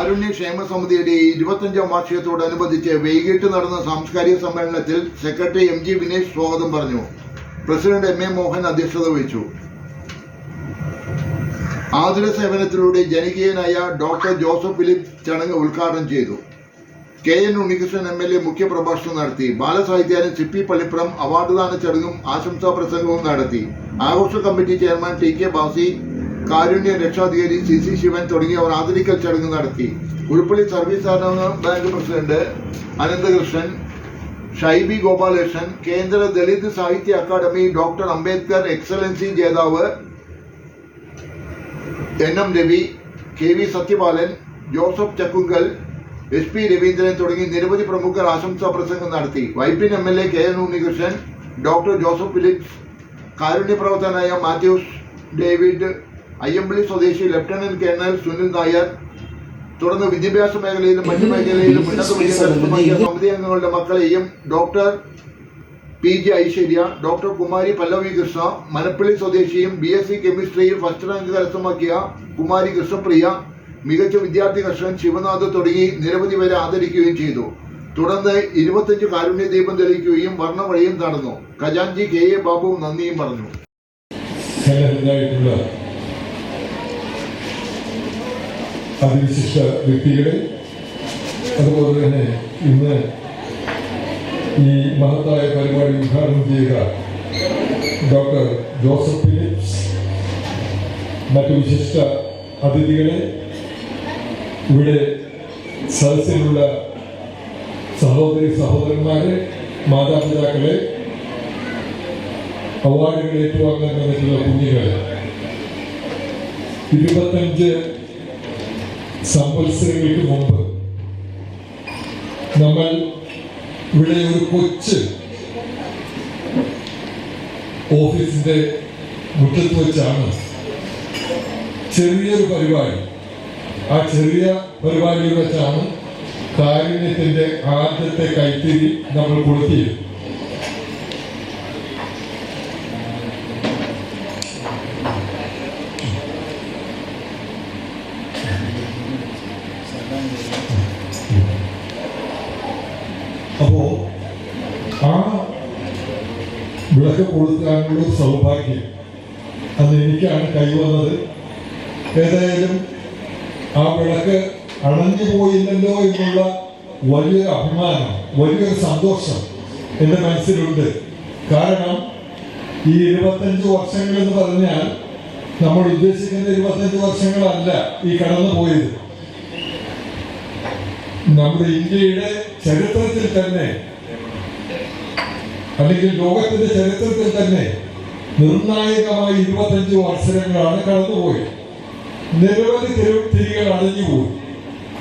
കാരുണ്യക്ഷേമ സമിതിയുടെ 25ാം വാർഷികത്തോടനുബന്ധിച്ച് വൈകിട്ട് നടന്ന സാംസ്കാരിക സമ്മേളനത്തിൽ സെക്രട്ടറി MG വിനേഷ് സ്വാഗതം പറഞ്ഞു. പ്രസിഡന്റ് MA മോഹൻ അധ്യക്ഷത വഹിച്ചു. ആതുര സേവനത്തിലൂടെ ജനകീയനായ ഡോക്ടർ ജോസഫ് ഫിലിപ്സ് ചടങ്ങ് ഉദ്ഘാടനം ചെയ്തു. KN ഉണ്ണികൃഷ്ണൻ MLA മുഖ്യപ്രഭാഷണം നടത്തി. ബാലസാഹിത്യാരൻ CP പള്ളിപ്പുറം അവാർഡ്ദാന ചടങ്ങും ആശംസാ പ്രസംഗവും നടത്തി. ആഘോഷ കമ്മിറ്റി ചെയർമാൻ TK ബാസി, കാരുണ്യ രക്ഷാധികാരി CC ശിവൻ തുടങ്ങിയവർ ആദരിക്കൽ ചടങ്ങ് നടത്തി. ഉൾപ്പള്ളി സർവീസ് സഹകരണ ബാങ്ക് പ്രസിഡന്റ് അനന്തകൃഷ്ണൻ, ഷൈബി ഗോപാലകൃഷ്ണൻ, കേന്ദ്ര ദളിത് സാഹിത്യ അക്കാദമി ഡോക്ടർ അംബേദ്കർ എക്സലൻസി ജേതാവ് NM Ravi, KV Sathyapalan, Joseph Chakkungal, SP Raveendran തുടങ്ങി നിരവധി പ്രമുഖർ ആശംസാ പ്രസംഗം നടത്തി. Vypin MLA KN Unnikrishnan, doctor Joseph Philips, കാരുണ്യ പ്രവർത്തകനായ മാത്യൂസ് ഡേവിഡ്, അയ്യമ്പള്ളി സ്വദേശി ലഫ്റ്റനന്റ് കേണൽ സുനിൽ നായർ, തുടർന്ന് വിദ്യാഭ്യാസ മേഖലയിലും മറ്റു മേഖലയിലും ഉന്നത വിദ്യാഭ്യാസ സമിതി അംഗങ്ങളുടെ മക്കളെയും doctor PG Aishwarya, doctor Kumari Pallavi Krishna, Manappally സ്വദേശിയും BSc കെമിസ്ട്രിയിൽ ഫസ്റ്റ് റാങ്ക് കരസ്ഥമാക്കിയ കുമാരി കൃഷ്ണപ്രിയ, മികച്ച വിദ്യാർത്ഥി കർഷകൻ ശിവനാഥ് തുടങ്ങി നിരവധി പേരെ ആദരിക്കുകയും ചെയ്തു. തുടർന്ന് 25 കാരുണ്യ ദീപം തെളിയിക്കുകയും വർണ്ണവഴിയും നടന്നു. ഖജാൻജി KA ബാബു നന്ദിയും പറഞ്ഞു. അതിവിശിഷ്ട വ്യക്തികളെ, അതുപോലെ തന്നെ ഇന്ന് ഈ മഹത്തായ പരിപാടി ഉദ്ഘാടനം ചെയ്യുക ഡോക്ടർ ജോസഫ് ഫിലിപ്സ്, മറ്റു വിശിഷ്ട അതിഥികളെ, ഇവിടെ സദസ്സിലുള്ള സഹോദരി സഹോദരന്മാരെ, മാതാപിതാക്കളെ, അവാർഡുകൾ ഏറ്റുവാങ്ങാൻ വന്നിട്ടുള്ള കുഞ്ഞുങ്ങളെ, 25 സംവത്സരങ്ങൾക്ക് മുമ്പ് നമ്മൾ ഇവിടെ ഒരു കൊച്ച് ഓഫീസിന്റെ മുറ്റത്ത് വെച്ചാണ് ചെറിയൊരു പരിപാടി, ആ ചെറിയ പരിപാടിയിൽ വെച്ചാണ് കാരുണ്യത്തിന്റെ ആദ്യത്തെ കൈത്തിരി നമ്മൾ കൊളുത്തിയത്. അപ്പോ ആ വിളക്ക് കൊളുത്താനുള്ള സൗഭാഗ്യം അന്ന് എനിക്കാണ് കൈവന്നത്. ഏതായാലും ആ വിളക്ക് അണഞ്ഞു പോയില്ലല്ലോ എന്നുള്ള വലിയൊരു അഭിമാനം, വലിയൊരു സന്തോഷം എൻ്റെ മനസ്സിലുണ്ട്. കാരണം ഈ 25 വർഷങ്ങൾ എന്ന് പറഞ്ഞാൽ നമ്മൾ ഉദ്ദേശിക്കുന്ന 25 വർഷങ്ങളല്ല ഈ കടന്നു പോയത്. നമ്മുടെ ഇന്ത്യയുടെ ചരിത്രത്തിൽ തന്നെ, അല്ലെങ്കിൽ ലോകത്തിന്റെ ചരിത്രത്തിൽ തന്നെ നിർണായകമായ 25 വർഷങ്ങളാണ് കടന്നുപോയി. നിരവധി തിരികൾ അടഞ്ഞുപോയി,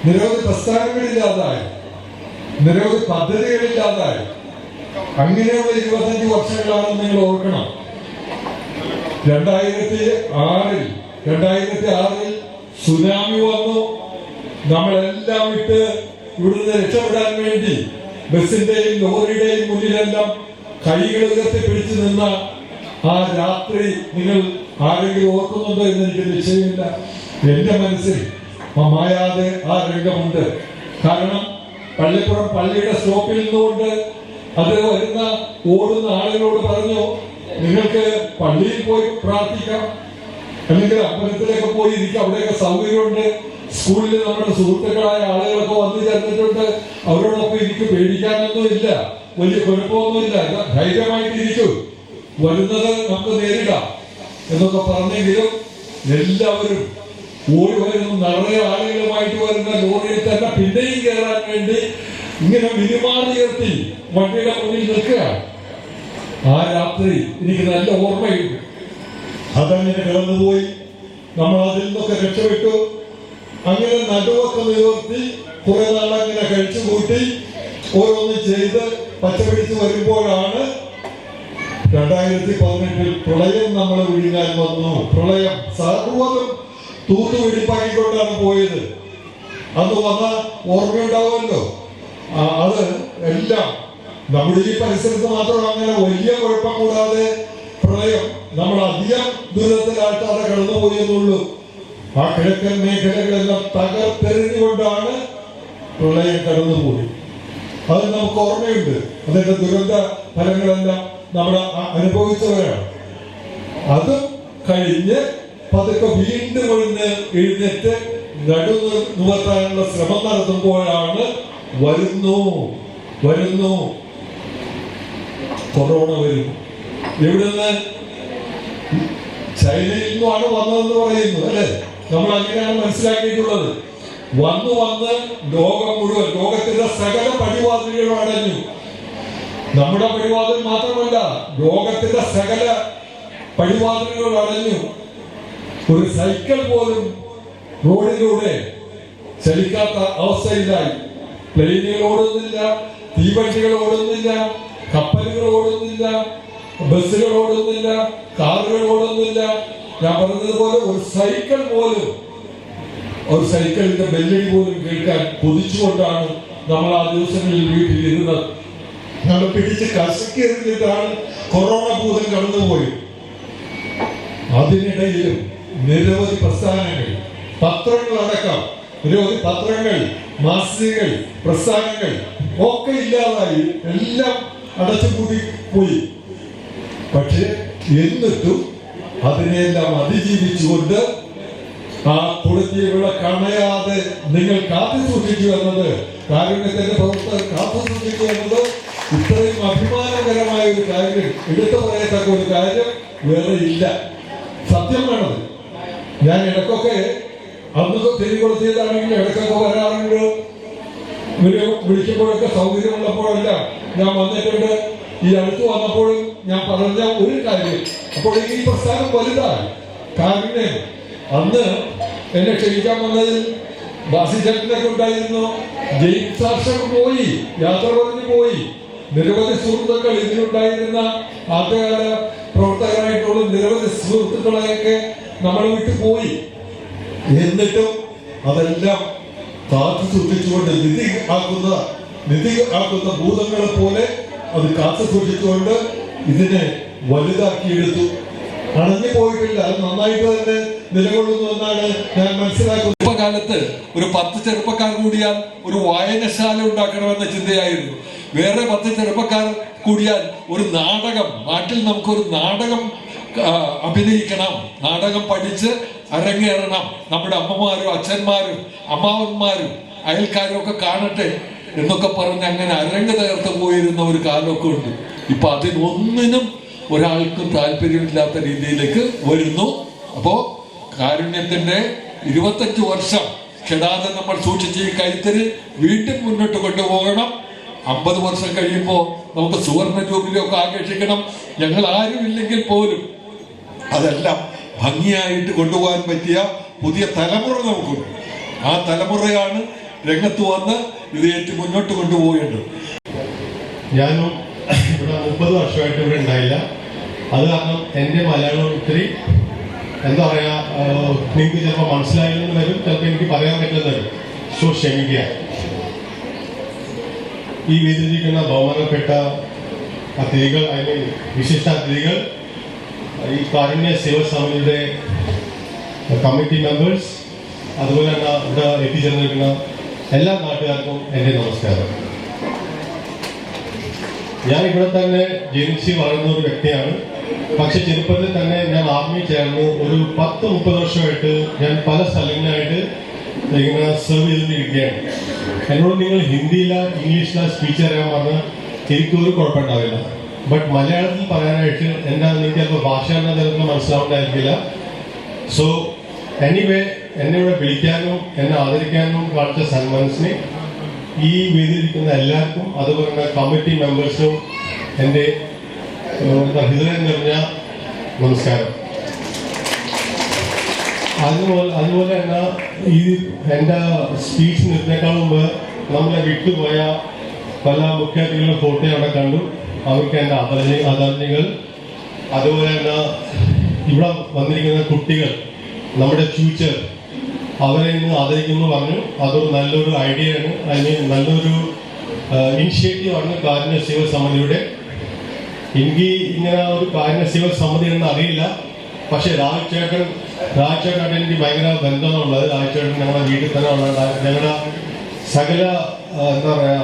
നിരവധി പ്രസ്ഥാനങ്ങളില്ലാതായി, നിരവധി പദ്ധതികളില്ലാതായി. അങ്ങനെയുള്ള 25 വർഷങ്ങളാണ് നിങ്ങൾ ഓർക്കണം. 2006 സുനാമി വന്നു. നമ്മളെല്ലാം വിട്ട് ഇവിടുന്ന് രക്ഷപ്പെടാൻ വേണ്ടി ബസിന്റെയും ലോറിയുടെയും മുന്നിലെല്ലാം കൈകൾ ഉയർത്തി പിടിച്ചു നിന്ന ആ രാത്രി നിങ്ങൾ ആരെങ്കിലും ഓർക്കുന്നുണ്ടോ എന്ന് എനിക്ക് നിശ്ചയമില്ല. എന്റെ മനസ്സിൽ മായാതെ ആ രംഗമുണ്ട്. കാരണം പള്ളിപ്പുറം പള്ളിയുടെ സ്റ്റോപ്പിൽ നിന്നുകൊണ്ട് അത് വരുന്ന ഓടുന്ന ആളുകളോട് പറഞ്ഞു, നിങ്ങൾക്ക് പള്ളിയിൽ പോയി പ്രാർത്ഥിക്കാം, അല്ലെങ്കിൽ അമ്പലത്തിലേക്ക് പോയി ഇരിക്കാം, അവിടെയൊക്കെ സൗകര്യമുണ്ട്. സ്കൂളിൽ നമ്മുടെ സുഹൃത്തുക്കളായ ആളുകളൊക്കെ വന്നു ചേർന്നിട്ടുണ്ട്, അവരോടൊപ്പം എനിക്ക് പേടിക്കാനൊന്നും ഇല്ല, വലിയ കുഴപ്പമൊന്നുമില്ല, ധൈര്യമായിട്ടിരിക്കും, വരുന്നത് നമുക്ക് നേരിടാം എന്നൊക്കെ പറഞ്ഞെങ്കിലും എല്ലാവരും ഓടി വരുന്നു. നിറയെ ആളുകളുമായിട്ട് വരുന്ന ലോറിയിൽ തന്നെ പിന്നെയും കയറാൻ വേണ്ടി ഇങ്ങനെ മിനിമാറിയർത്തി വണ്ടിയുടെ മുന്നിൽ നിൽക്കുക. ആ രാത്രി എനിക്ക് നല്ല ഓർമ്മയുണ്ട്. അതങ്ങനെ കടന്നുപോയി. നമ്മൾ അതിൽ നിന്നൊക്കെ രക്ഷപ്പെട്ടു. അങ്ങനെ നടുവൊക്കെ നിവർത്തി കുറെ നാളങ്ങനെ കഴിച്ചു കൂട്ടി ഓരോന്നും ചെയ്ത് പച്ചപിടിച്ച് വരുമ്പോഴാണ് 2018 പ്രളയം നമ്മളെ വിഴുങ്ങാൻ വന്നു. പ്രളയം സർവ്വതും തൂത്തുപിടിപ്പാക്കിക്കൊണ്ടാണ് പോയത്. അന്ന് വന്ന ഓർമ്മയുണ്ടാവുമല്ലോ. അത് എല്ലാം നമ്മുടെ ഈ പരിസരത്ത് മാത്രം അങ്ങനെ വലിയ കുഴപ്പം കൂടാതെ പ്രളയം നമ്മൾ അധികം ദുരിതത്തിലാഴ്ത്താതെ കടന്നുപോയെന്നുള്ളൂ. ആ കിഴക്കൻ മേഖലകളെല്ലാം തകർത്തെറിഞ്ഞുകൊണ്ടാണ് പ്രളയം കടന്നുപോയി. അത് നമുക്ക് ഓർമ്മയുണ്ട്. അതിന്റെ ദുരന്ത ഫലങ്ങളെല്ലാം നമ്മൾ അനുഭവിച്ചവരാണ്. അത് കഴിഞ്ഞ് പതുക്കെ വീണ്ടും എഴുന്നേറ്റ് നടുനിവർത്താനുള്ള ശ്രമം നടത്തുമ്പോഴാണ് വരുന്നു കൊറോണ വരുന്നു. എവിടുന്ന്? ചൈനയിൽ നിന്നുമാണ് വന്നതെന്ന് പറയുന്നു, അല്ലെ? നമ്മൾ അങ്ങനെയാണ് മനസ്സിലാക്കിയിട്ടുള്ളത്. വന്ന് ലോകം മുഴുവൻ, ലോകത്തിന്റെ സകല പടിവാതിലുകളും അടഞ്ഞു. നമ്മുടെ പടിവാതിൽ മാത്രമല്ല, ലോകത്തിന്റെ സകല പടിവാതിലുകൾ അടഞ്ഞു. ഒരു സൈക്കിൾ പോലും റോഡിലൂടെ ചലിക്കാത്ത അവസ്ഥയിലായി. പ്ലെയിനുകൾ ഓടുന്നില്ല, തീവണ്ടികൾ ഓടുന്നില്ല, കപ്പലുകൾ ഓടുന്നില്ല, ബസ്സുകൾ ഓടുന്നില്ല, കാറുകൾ ഓടുന്നില്ല. ഞാൻ പറഞ്ഞതുപോലെ ഒരു സൈക്കിളിന്റെ ബെല്ലടി പോലും കേൾക്കാൻ കൊതിച്ചുകൊണ്ടാണ് നമ്മൾ ആ ദിവസങ്ങളിൽ വീട്ടിലിരുന്നത്. നമ്മൾ പിടിച്ച് കസക്കിയെറിഞ്ഞിട്ടാണ് കൊറോണ ഭൂതം കടന്നുപോയി. അതിനിടയിലും നിരവധി പ്രസ്ഥാനങ്ങൾ, പത്രങ്ങളടക്കം നിരവധി പത്രങ്ങൾ, മാസികകൾ, പ്രസ്ഥാനങ്ങൾ ഒക്കെ ഇല്ലാതായി, എല്ലാം അടച്ചുപൂട്ടി പോയി. പക്ഷെ എന്നിട്ടും അതിനെല്ലാം അതിജീവിച്ചുകൊണ്ട് ആ കൊടുത്തികളെ കണയാതെ നിങ്ങൾ കാത്തു സൂക്ഷിച്ചു എന്നത്, കാരുണ്യത്തിന്റെ പ്രവർത്തകർ കാത്തു സൂക്ഷിച്ചു എന്നത് ഇത്രയും അഭിമാനകരമായ ഒരു കാര്യം, എടുത്തു പറയത്തക്ക ഒരു കാര്യം വേറെ ഇല്ല. സത്യം വേണത്. ഞാൻ ഇടയ്ക്കൊക്കെ അന്ന് തിരികൊളുത്തിയതാണെങ്കിൽ ഇടയ്ക്കൊക്കെ വരാറുണ്ട്. ഇവര് വിളിക്കുമ്പോഴൊക്കെ സൗകര്യമുള്ളപ്പോഴെല്ലാം ഞാൻ വന്നിട്ടുണ്ട്. ഈ അടുത്ത് വന്നപ്പോഴും ഞാൻ പറഞ്ഞ ഒരു കാര്യം, അപ്പോൾ ഈ പ്രസ്ഥാനം വലുതാണ്. കാരുണ്യം അന്ന് എന്നെ ക്ഷണിക്കാൻ വന്നതിൽ ബാസിച്ചേട്ടനൊക്കെ ഉണ്ടായിരുന്നു. ജെയിംസ് സാർഷൊക്കെ പോയി, യാത്ര പറഞ്ഞു പോയി. നിരവധി സുഹൃത്തുക്കൾ ഇതിലുണ്ടായിരുന്ന ആദ്യകാല പ്രവർത്തകരായിട്ടുള്ള നിരവധി സുഹൃത്തുക്കളെയൊക്കെ നമ്മൾ വിട്ടു പോയി. എന്നിട്ടും അതെല്ലാം കാത്തു സൂക്ഷിച്ചുകൊണ്ട് നിധി ആക്കുന്ന ഭൂതങ്ങളെ പോലെ അത് കാത്തു സൂക്ഷിച്ചുകൊണ്ട് ഇതിനെ വലുതാക്കിയെടുത്തു. അണഞ്ഞു പോയിട്ടില്ല, അത് നന്നായിട്ട് തന്നെ നിലകൊള്ളുന്നു എന്നാണ് ഞാൻ മനസ്സിലാക്കുന്നത്. കാലത്ത് ഒരു 10 ചെറുപ്പക്കാർ കൂടിയാൽ ഒരു വായനശാല ഉണ്ടാക്കണമെന്ന ചിന്തയായിരുന്നു. വേറെ 10 ചെറുപ്പക്കാർ കൂടിയാൽ ഒരു നാടകം, നാട്ടിൽ നമുക്കൊരു നാടകം അഭിനയിക്കണം, നാടകം പഠിച്ച് അരങ്ങേറണം, നമ്മുടെ അമ്മമാരും അച്ഛന്മാരും അമ്മാവന്മാരും അയൽക്കാരും ഒക്കെ കാണട്ടെ എന്നൊക്കെ പറഞ്ഞ് അങ്ങനെ അരങ്ങ് തകർത്ത് പോയിരുന്ന ഒരു കാലമൊക്കെ ഉണ്ട്. ഇപ്പൊ അതിനൊന്നിനും ഒരാൾക്കും താല്പര്യമില്ലാത്ത രീതിയിലേക്ക് വരുന്നു. അപ്പോ കാരുണ്യത്തിന്റെ 25 വർഷം കെടാതെ നമ്മൾ സൂക്ഷിച്ച് ഈ കൈത്തറി വീണ്ടും മുന്നോട്ട് കൊണ്ടുപോകണം. 50 വർഷം കഴിയുമ്പോൾ നമുക്ക് സുവർണ ജൂബിലി ഒക്കെ ആഘോഷിക്കണം. ഞങ്ങൾ ആരും ഇല്ലെങ്കിൽ പോലും അതെല്ലാം ഭംഗിയായിട്ട് കൊണ്ടുപോകാൻ പറ്റിയ പുതിയ തലമുറ നമുക്കുണ്ട്. ആ തലമുറയാണ് രംഗത്ത് വന്ന് ഇത് ഏറ്റു മുന്നോട്ട് കൊണ്ടുപോകേണ്ടത്. ഞാനും ഇവിടെ 30 വർഷമായിട്ട് ഇവിടെ ഉണ്ടായില്ല. അത് കാരണം എൻ്റെ മലയാളം ഒത്തിരി എന്താ പറയുക, നിങ്ങൾക്ക് ചിലപ്പോൾ മനസ്സിലായില്ലെന്ന് വരും, ചിലപ്പോൾ എനിക്ക് പറയാൻ പറ്റുന്നത് വരും. സോ ക്ഷമിക്കുക. ഈ വേദിച്ചിരിക്കുന്ന ബഹുമാനപ്പെട്ട അതിഥികൾ, അതിൽ വിശിഷ്ട അതിഥികൾ, ഈ കാരുണ്യ സേവ സമിതിയുടെ കമ്മിറ്റി മെമ്പേഴ്സ്, അതുപോലെ തന്നെ ഇവിടെ എത്തിച്ചേർന്നിരിക്കുന്ന എല്ലാ നാട്ടുകാർക്കും എൻ്റെ നമസ്കാരം. ഞാൻ ഇവിടെ തന്നെ ജനിച്ച് വളർന്ന ഒരു വ്യക്തിയാണ്. പക്ഷെ ചെറുപ്പത്തിൽ തന്നെ ഞാൻ ആർമി ചേർന്ന് ഒരു 10-30 വർഷമായിട്ട് ഞാൻ പല സ്ഥലങ്ങളിലായിട്ട് ഇങ്ങനെ സെർവ് ചെയ്തുകൊണ്ടിരിക്കുകയാണ്. എന്നോട് നിങ്ങൾ ഹിന്ദിയിലോ ഇംഗ്ലീഷിലോ സ്പീച്ച് അറിയാൻ പറഞ്ഞാൽ എനിക്കൊരു കുഴപ്പമുണ്ടാവില്ല. ബട്ട് മലയാളത്തിൽ പറയാനായിട്ട് എന്താ എനിക്ക് ചിലപ്പോൾ ഭാഷ എന്ന തരത്തിൽ മനസ്സിലാവുന്നതായിരിക്കില്ല. സോ എനിവേ, എന്നെ ഇവിടെ വിളിക്കാനും എന്നെ ആദരിക്കാനും കാണിച്ച സന്മാനസിനെ ഈ വേദിയിലിരിക്കുന്ന എല്ലാവർക്കും, അതുപോലെ തന്നെ കമ്മിറ്റി മെമ്പേഴ്സിനും എൻ്റെ ഹൃദയം നിറഞ്ഞ നമസ്കാരം. അതുപോലെ തന്നെ ഈ എൻ്റെ സ്പീച്ച് നിർത്തുന്നേക്കാൾ മുമ്പ് നമ്മളെ വിട്ടുപോയ പല മുഖ്യാതിഥികളുടെ ഫോട്ടോ അവിടെ കണ്ടു. അവർക്ക് എൻ്റെ ആദരണീയങ്ങൾ. അതുപോലെ തന്നെ ഇവിടെ വന്നിരിക്കുന്ന കുട്ടികൾ, നമ്മുടെ ഫ്യൂച്ചർ, അവരെ ഇന്ന് ആദരിക്കുന്നു പറഞ്ഞു. അതൊരു നല്ലൊരു ഐഡിയ ആണ്, അതിന് നല്ലൊരു ഇനിഷ്യേറ്റീവാണ് കാരുണ്യ സേവ സമിതിയുടെ. എനിക്ക് ഇങ്ങനെ ഒരു കാരുണ്യ സേവ സമിതി എന്ന് അറിയില്ല. പക്ഷെ രാജ് ചേട്ടൻ രാജേട്ടൻ എനിക്ക് ഭയങ്കര ബന്ധമുള്ളത്. രാജേട്ടൻ ഞങ്ങളുടെ വീട്ടിൽ തന്നെ ഉള്ള ഞങ്ങളുടെ സകല എന്താ പറയാ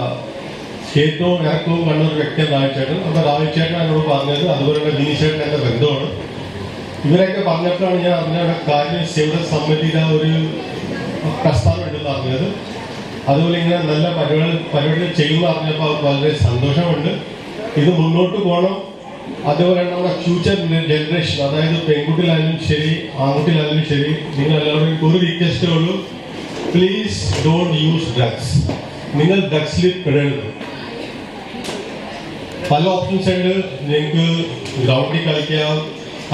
ഏറ്റവും ഇറക്കവും കണ്ട ഒരു വ്യക്തിയാണ് രാജേട്ടൻ. അപ്പൊ രാജേട്ടൻ എന്നോട് പറഞ്ഞത്, അതുപോലെ തന്നെ വിനീഷേട്ടൻ എന്റെ ബന്ധമാണ്. ഇവരൊക്കെ പറഞ്ഞപ്പോഴാണ് ഞാൻ അറിഞ്ഞ കാര്യം സേവന സമിതിയുടെ ഒരു പ്രസ്ഥാനം ഉണ്ടെന്ന് അറിഞ്ഞത്. അതുപോലെ ഇങ്ങനെ നല്ല പരിപാടികൾ ചെയ്യുമെന്ന് അറിഞ്ഞപ്പോൾ വളരെ സന്തോഷമുണ്ട്. ഇത് മുന്നോട്ട് പോകണം. അതുപോലെ നമ്മുടെ ഫ്യൂച്ചർ ജനറേഷൻ, അതായത് പെൺകുട്ടിയിലായാലും ശരി ആൺകുട്ടിയിലായാലും ശരി, നിങ്ങൾ എല്ലാവരും ഒരു റിക്വസ്റ്റേ ഉള്ളൂ, പ്ലീസ് ഡോണ്ട് യൂസ് ഡ്രഗ്സ്. നിങ്ങൾ ഡ്രഗ്സിൽ പെടരുത്. പല ഓപ്ഷൻസ് ഉണ്ട്. നിങ്ങൾക്ക് ഗ്രൗണ്ടിൽ കളിക്കാം,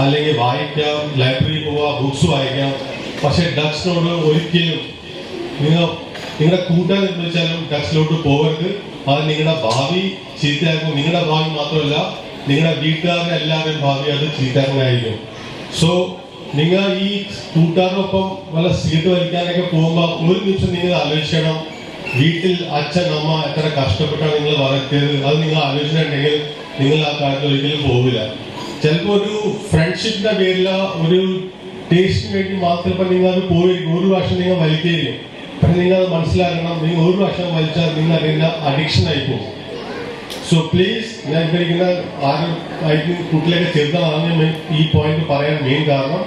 അല്ലെങ്കിൽ വായിക്കാം, ലൈബ്രറിയിൽ പോവാം, ബുക്സ് വായിക്കാം. പക്ഷെ ഡ്രഗ്സിനോട് ഒരിക്കലും നിങ്ങളുടെ കൂട്ടുകാരെ വിളിച്ചാലും ഡ്രഗ്സിലോട്ട് പോകരുത്. അത് നിങ്ങളുടെ ഭാവി ചീത്തയാക്കും. നിങ്ങളുടെ ഭാവി മാത്രമല്ല, നിങ്ങളുടെ വീട്ടുകാരുടെ എല്ലാവരുടെയും ഭാവി അത് ചീത്തയാക്കുന്നതായിരിക്കും. സോ നിങ്ങൾ ഈ കൂട്ടുകാരോടൊപ്പം വല്ല സീറ്റ് വലിക്കാനൊക്കെ പോകുമ്പോൾ ഒരു നിമിഷം നിങ്ങൾ ആലോചിക്കണം, വീട്ടിൽ അച്ഛൻ അമ്മ എത്ര കഷ്ടപ്പെട്ടാണ് നിങ്ങൾ വളർത്തിയത്. അത് നിങ്ങൾ ആലോചിച്ചിട്ടുണ്ടെങ്കിൽ നിങ്ങൾ ആ കാര്യത്തിൽ ഒരിക്കലും പോവില്ല. ചിലപ്പോൾ ഒരു ഫ്രണ്ട്ഷിപ്പിന്റെ പേരിൽ ഒരു ടേസ്റ്റിന് വേണ്ടി മാത്രം നിങ്ങൾ അത് പോയിരിക്കും. ഒരു പ്രാവശ്യം നിങ്ങൾ വലിക്കുകയും, പക്ഷെ നിങ്ങൾ അത് മനസ്സിലാക്കണം, നിങ്ങൾ ഒരു പ്രാവശ്യം വലിച്ചാൽ നിങ്ങൾ അതിന്റെ അഡിക്ഷൻ ആയി പോകും. സോ പ്ലീസ്, ഞാൻ ഇരിക്കുന്ന ആരും കുട്ടികളൊക്കെ ചെറുതാണ് ഈ പോയിന്റ് പറയാൻ മെയിൻ കാരണം,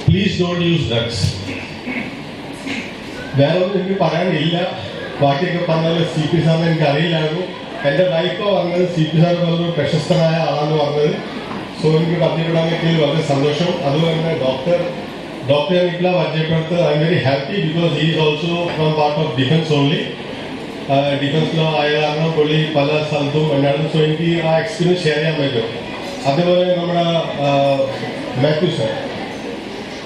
പ്ലീസ് ഡോണ്ട് യൂസ് ഡ്രഗ്സ്. വേറെ ഒന്നും എനിക്ക് പറയാനില്ല. ബാക്കിയൊക്കെ പറഞ്ഞാൽ സി പി സാറിന് എനിക്ക് അറിയില്ലായിരുന്നു. എൻ്റെ വൈഫ് പറഞ്ഞത് സി പി സാർ പറഞ്ഞൊരു പ്രശസ്തനായ ആളാണ് പറഞ്ഞത്. സോ എനിക്ക് പരിചയപ്പെടാൻ പറ്റിയതിൽ വളരെ സന്തോഷം. അതുപോലെ തന്നെ ഡോക്ടർ നിഖില പരിചയപ്പെടുത്ത് I am very happy because he is also from part of defence only. ഡിഫൻസിലോ ആയ കാരണം പുള്ളി പല സ്ഥലത്തും ഉണ്ടായിരുന്നു. സോ എനിക്ക് ആ എക്സ്പീരിയൻസ് ഷെയർ ചെയ്യാൻ പറ്റും. അതേപോലെ നമ്മുടെ മാത്യു സാർ,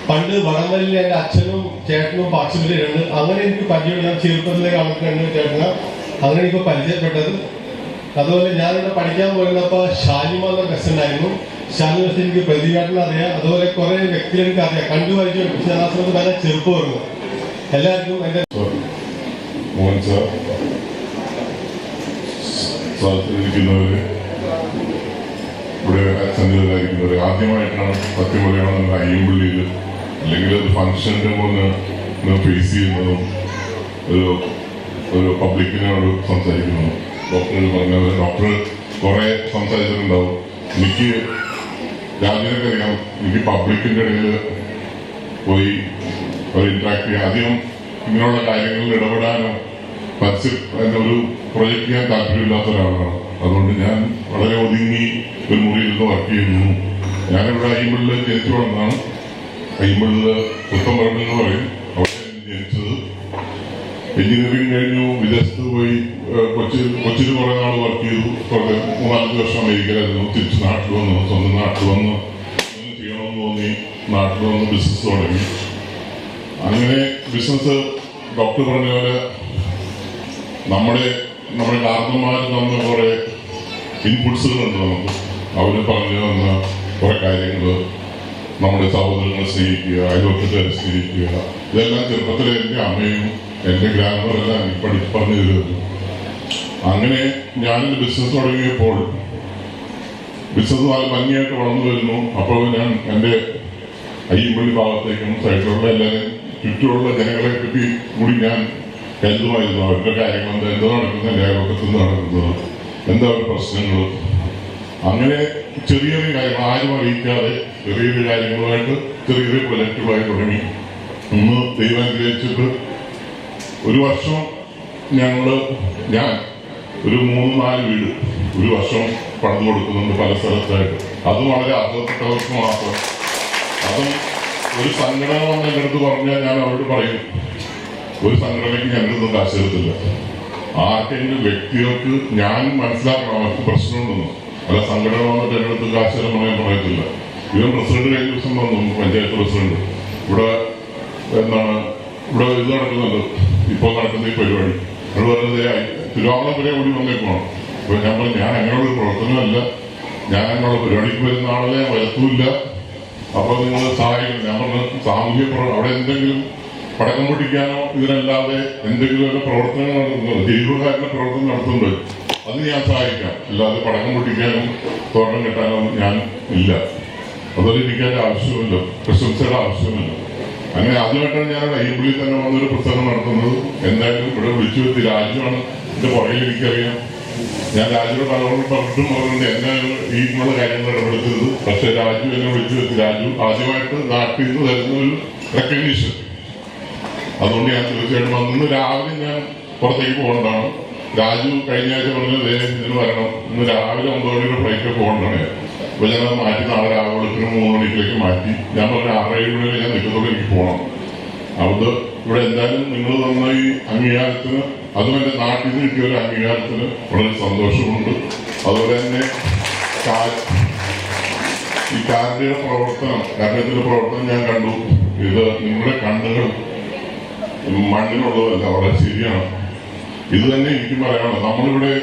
പണ്ട് വടംവലിയിൽ എൻ്റെ അച്ഛനും ചേട്ടനും പാർട്ടിസിപ്പേറ്റ് ചെയ്തിട്ടുണ്ട്. അങ്ങനെ എനിക്ക് പരിചയം, ഞാൻ ചെറുപ്പത്തിലെ കണക്കുണ്ട് ചേട്ടന്, അങ്ങനെ എനിക്ക് പരിചയപ്പെട്ടത്. അതുപോലെ ഞാനിവിടെ പഠിക്കാൻ പോയിരുന്നപ്പോൾ ഷാലിമ എന്ന ബസ് ഉണ്ടായിരുന്നു. ഷാലിമ ബസ് എനിക്ക് പ്രതികാട്ടിനെ അറിയാം. അതുപോലെ കുറെ വ്യക്തികൾ എനിക്ക് അറിയാം, കണ്ടു പരിചയം. പക്ഷെ ഞാൻ ആ സമയത്ത് ഭയങ്കര ചെറുപ്പമായിരുന്നു. എല്ലാവർക്കും എൻ്റെ ഇരിക്കുന്നവര്, ഇവിടെ സന്നിഹിതരായിരിക്കുന്നവര്, ആദ്യമായിട്ടാണ് സത്യം പറയുകയാണെന്ന് അയ്യമ്പള്ളിയിൽ അല്ലെങ്കിൽ ഒരു ഫംഗ്ഷന്റെ പോലെ ഫേസ് ചെയ്യുന്നതും ഒരു പബ്ലിക്കിനോട് സംസാരിക്കുന്നതും. ഡോക്ടർ പറഞ്ഞത്, ഡോക്ടർ കുറെ സംസാരിച്ചിട്ടുണ്ടാവും. എനിക്ക് രാജ്യത്തൊക്കെ അറിയാം, എനിക്ക് പബ്ലിക്കിന്റെ ഇടയിൽ പോയി ഒരു ഇന്ററാക്ട് ചെയ്യാൻ, അധികം ഇങ്ങനെയുള്ള കാര്യങ്ങളിൽ ഇടപെടാനോ ഒരു പ്രൊജക്ട് ചെയ്യാൻ താല്പര്യമില്ലാത്ത ഒരാളാണ്. അതുകൊണ്ട് ഞാൻ വളരെ ഒതുങ്ങി ഒരു മുറിയിൽ നിന്ന് വർക്ക് ചെയ്യുന്നു. ഞാനിവിടെ അയ്യമ്പള്ളിൽ ജനിച്ചു വളർന്നതാണ്. അയ്യമ്പള്ളിൽ പുത്തമ്പറമ്പിൽ എന്ന് പറയും, അവിടെ ജനിച്ചത്. എഞ്ചിനീയറിംഗ് കഴിഞ്ഞു, വിദേശത്ത് പോയി കൊച്ചിയിൽ കുറെ നാൾ വർക്ക് ചെയ്തു. 3-4 വർഷം അമേരിക്കയിലായിരുന്നു. തിരിച്ച് നാട്ടിൽ വന്നു, സ്വന്തം നാട്ടിൽ വന്ന് ചെയ്യണമെന്ന് തോന്നി, നാട്ടിൽ വന്ന് ബിസിനസ് തുടങ്ങി. അങ്ങനെ ബിസിനസ് ഡോക്ടർ പറഞ്ഞ പോലെ നമ്മുടെ കാരണന്മാർ തന്ന കുറെ ഇൻപുട്സുകളുണ്ട് നമുക്ക്. അവർ പറഞ്ഞു തന്ന കുറെ കാര്യങ്ങൾ, നമ്മുടെ സഹോദരങ്ങളെ സ്നേഹിക്കുക, അയൽവക്കത്തെ സ്നേഹിക്കുക, ഇതെല്ലാം ചെറുപ്പത്തിലെ എൻ്റെ അമ്മയും എൻ്റെ ഗ്രാൻഡ്മദറെല്ലാം എനിക്ക് പറഞ്ഞു തരുന്നു. അങ്ങനെ ഞാനൊരു ബിസിനസ് തുടങ്ങിയപ്പോൾ ബിസിനസ് നല്ല ഭംഗിയായിട്ട് വളർന്നു വരുന്നു. അപ്പോൾ ഞാൻ എൻ്റെ അയ്യമ്പള്ളി ഭാഗത്തേക്കും സൈഡിലുള്ള എല്ലാവരും ചുറ്റുമുള്ള ജനങ്ങളെ പറ്റി കൂടി ഞാൻ കരുതുമായിരുന്നു. അവരുടെ കാര്യങ്ങൾ എന്താ നടക്കുന്നത്, എൻ്റെ അയൽവക്കത്ത് നിന്ന് നടക്കുന്നത്, എന്താ അവരുടെ പ്രശ്നങ്ങൾ. അങ്ങനെ ചെറിയ ചെറിയ കാര്യങ്ങൾ ആരും അറിയിക്കാതെ ചെറിയ ചെറിയ കാര്യങ്ങളുമായിട്ട് ചെറിയ പ്രൊജക്റ്റുകളായി തുടങ്ങി. ഇന്ന് ദൈവം അനുഗ്രഹിച്ചിട്ട് ഒരു വർഷം ഞാൻ ഒരു 3-4 വീട് ഒരു വർഷം പണിതു കൊടുക്കുന്നുണ്ട് പല സ്ഥലത്തായിട്ട്. അതും വളരെ അർഹതപ്പെട്ടവർക്ക് മാത്രം. അതും ഒരു സംഘടന വന്ന് എൻ്റെ അടുത്ത് പറഞ്ഞാൽ ഞാൻ അവരോട് പറയും, ഒരു സംഘടനയ്ക്ക് ഞങ്ങളൊന്നും കാശ് തരത്തില്ല. ആർക്കെങ്കിലും വ്യക്തികൾക്ക് ഞാൻ മനസ്സിലാക്കണം അവർക്ക് പ്രശ്നമുണ്ടെന്ന്. അല്ല സംഘടന വന്നിട്ട് എൻ്റെ അടുത്ത് കാശ് തരാൻ പറയാൻ പറയത്തില്ല. ഇവൻ പ്രസിഡന്റ് കഴിഞ്ഞ ദിവസം വന്നു, പഞ്ചായത്ത് പ്രസിഡന്റ്. ഇവിടെ ഇത് നടക്കുന്നുണ്ട്, ഇപ്പോൾ നടക്കുന്ന ഈ പരിപാടി. അത് പറഞ്ഞത് തിരുവാങ്കുളം വരെ ഓടി വന്നേക്കുവാണ്. അപ്പോൾ ഞാൻ പറഞ്ഞു, ഞാൻ അങ്ങനെയുള്ള ഒരു പ്രവർത്തനമല്ല, ഞാൻ അങ്ങനെയുള്ള പരിപാടിക്ക് വരുന്ന ആളെ വരത്തുമില്ല. അപ്പോൾ നിങ്ങൾ സഹായിക്കണം. ഞാൻ പറഞ്ഞു, സാമൂഹ്യ അവിടെ എന്തെങ്കിലും പടക്കം പൊട്ടിക്കാനോ ഇതിനല്ലാതെ എന്തെങ്കിലും ഒരു പ്രവർത്തനങ്ങൾ നടത്തുന്നത്, ദൈവകാരുടെ പ്രവർത്തനം നടത്തുന്നുണ്ട്, അത് ഞാൻ സഹായിക്കാം. അല്ലാതെ പടക്കം പൊട്ടിക്കാനും തോട്ടം കെട്ടാനോ ഞാൻ ഇല്ല. അതുപോലെ എനിക്കതിന്റെ ആവശ്യമില്ല, പ്രശംസയുടെ ആവശ്യമില്ല. അങ്ങനെ ആദ്യമായിട്ടാണ് ഞാൻ അയ്യമ്പള്ളിയിൽ തന്നെ വന്നൊരു പ്രസംഗം നടത്തുന്നത്. എന്തായാലും ഇവിടെ വിളിച്ചു വരുത്തി രാജുവാണ് എന്റെ പുറകിൽ, എനിക്കറിയാം. ഞാൻ രാജുവിന്റെ പലവണ്ണം പറഞ്ഞിട്ടും പറഞ്ഞിട്ടുണ്ട് എന്തായാലും ഈ ഉള്ള കാര്യങ്ങൾ ഇടപെടുത്തരുത്. പക്ഷെ രാജു എന്നെ വിളിച്ചു വരുത്തി. രാജു ആദ്യമായിട്ട് നാട്ടിൽ നിന്ന് തരുന്ന ഒരു റെക്കഗ്നീഷൻ. അതുകൊണ്ട് ഞാൻ തീർച്ചയായിട്ടും ഇന്ന് രാവിലെ ഞാൻ പുറത്തേക്ക് പോകേണ്ടതാണ്. രാജു കഴിഞ്ഞ ആഴ്ച പറഞ്ഞത് ഇതിന് വരണം, ഇന്ന് രാവിലെ 9 മണിയുടെ ഫ്ലൈറ്റ് പോകേണ്ടതാണ്. അപ്പൊ ഞാൻ അത് മാറ്റി നാളെ രാവിലെ 3 മണിക്കിലേക്ക് മാറ്റി. ഞാൻ പറഞ്ഞ 6-7 മണിവരെ ഞാൻ നിൽക്കത്തോടെ എനിക്ക് പോകണം. അവിടെ ഇവിടെ എന്തായാലും നിങ്ങൾ തന്ന ഈ അംഗീകാരത്തിന്, അതും എന്റെ നാട്ടിൽ നിന്ന് കിട്ടിയ ഒരു അംഗീകാരത്തിന് വളരെ സന്തോഷമുണ്ട്. അതുപോലെ തന്നെ ഈ കാരുണ്യ പ്രവർത്തനം, കാരുണ്യത്തിന്റെ പ്രവർത്തനം ഞാൻ കണ്ടു. ഇത് നിങ്ങളുടെ കണ്ണുകൾ മണ്ണിനുള്ളതല്ല, വളരെ ശരിയാണ്. ഇത് തന്നെ എനിക്കും പറയാനുള്ളത്.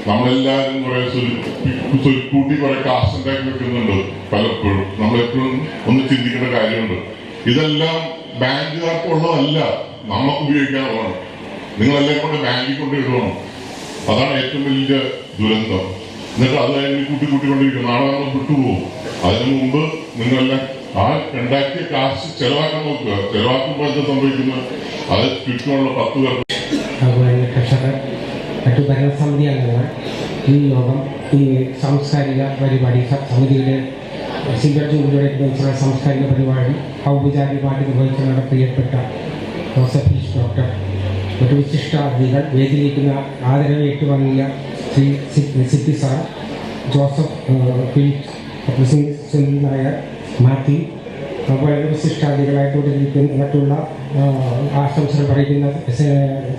നമ്മളെല്ലാവരും കുറെ സ്വരുക്കൂട്ടി കുറെ കാശുണ്ടാക്കി വെക്കുന്നുണ്ട്. പലപ്പോഴും നമ്മളെപ്പോഴും ഒന്ന് ചിന്തിക്കേണ്ട കാര്യമുണ്ട്. ഇതെല്ലാം ബാങ്കുകാർക്കുള്ളതല്ല, നമുക്ക് ഉപയോഗിക്കാനുള്ളതാണ്. നിങ്ങളെല്ലാം കൊണ്ട് ബാങ്കിൽ കൊണ്ട് ഇടണം. അതാണ് ഏറ്റവും വലിയ ദുരന്തം. എന്നിട്ട് അത് കഴിഞ്ഞ് കൂട്ടിക്കൊണ്ടിരിക്കും. നാളെ നമ്മൾ വിട്ടുപോകും. അതിനു മുമ്പ് നിങ്ങളെല്ലാം ആ ഉണ്ടാക്കിയ കാശ് ചെലവാക്കാൻ നോക്കുക. ചെലവാക്കുമ്പോൾ എന്താ സംഭവിക്കുന്നത്? അത് ചുറ്റുമുള്ള 10 പേർ, കർഷകർ, മറ്റു ഭരണസമിതി അംഗങ്ങൾ ഈ യോഗം, ഈ സാംസ്കാരിക പരിപാടി സമിതിയുടെ സിൽവർ ജൂബിലിയോടെ നിർവഹിച്ചുള്ള സാംസ്കാരിക പരിപാടി ഔപചാരികമായിട്ട് നിർവഹിക്കുന്ന പ്രിയപ്പെട്ട ജോസഫ് ഫിലിപ്സ് ഡോക്ടർ, മറ്റു വിശിഷ്ട അതിഥികൾ, വേദിയിലിരിക്കുന്ന ആദരവ് ഏറ്റുവാങ്ങിയ ശ്രീ സിറ്റി സാർ, ജോസഫ് ഫിലിപ്സ്, സുനിൽ നായർ, മാത്യു, വളരെ വിശിഷ്ടാതിഥികളായിട്ട് മറ്റുള്ള ആശംസകൾ പറയുന്ന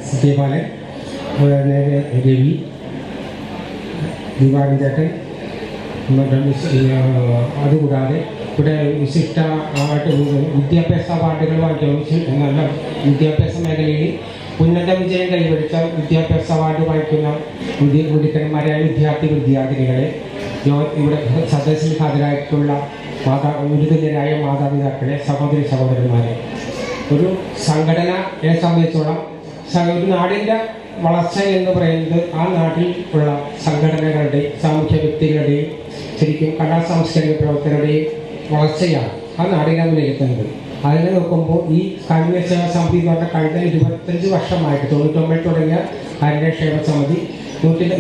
സത്യപാലൻ, രവി, ദിവാകരൻ ചേട്ടൻ, അതുകൂടാതെ ഇവിടെ വിശിഷ്ടമായിട്ട് വിദ്യാഭ്യാസ അവാർഡുകൾ വാങ്ങിക്കുന്ന, നല്ല വിദ്യാഭ്യാസ മേഖലയിൽ ഉന്നത വിജയം കൈവരിച്ച വിദ്യാഭ്യാസ അവാർഡ് വാങ്ങിക്കുന്ന മിടുക്കന്മാരായ വിദ്യാർത്ഥിനികളെ, ഇവിടെ സദസ്സിൽ ഹാജരായിട്ടുള്ള ഗുരുതുല്യരായ മാതാപിതാക്കളെ, സഹോദരന്മാരെ, ഒരു സംഘടനയെ സംബന്ധിച്ചോളം ഒരു നാടിൻ്റെ വളർച്ച എന്ന് പറയുന്നത് ആ നാട്ടിൽ ഉള്ള സംഘടനകളുടെയും സാമൂഹ്യ വ്യക്തികളുടെയും ശരിക്കും കലാ സാംസ്കാരിക പ്രവർത്തകരുടെയും വളർച്ചയാണ് ആ നാടിനെ വിലയിരുത്തുന്നത്. അതിനെ നോക്കുമ്പോൾ ഈ കാരുണ്യസേവ സമിതി എന്ന് പറഞ്ഞാൽ കഴിഞ്ഞ 25 വർഷമായിട്ട് 99 തുടങ്ങിയ കാരുണ്യക്ഷേമ സമിതി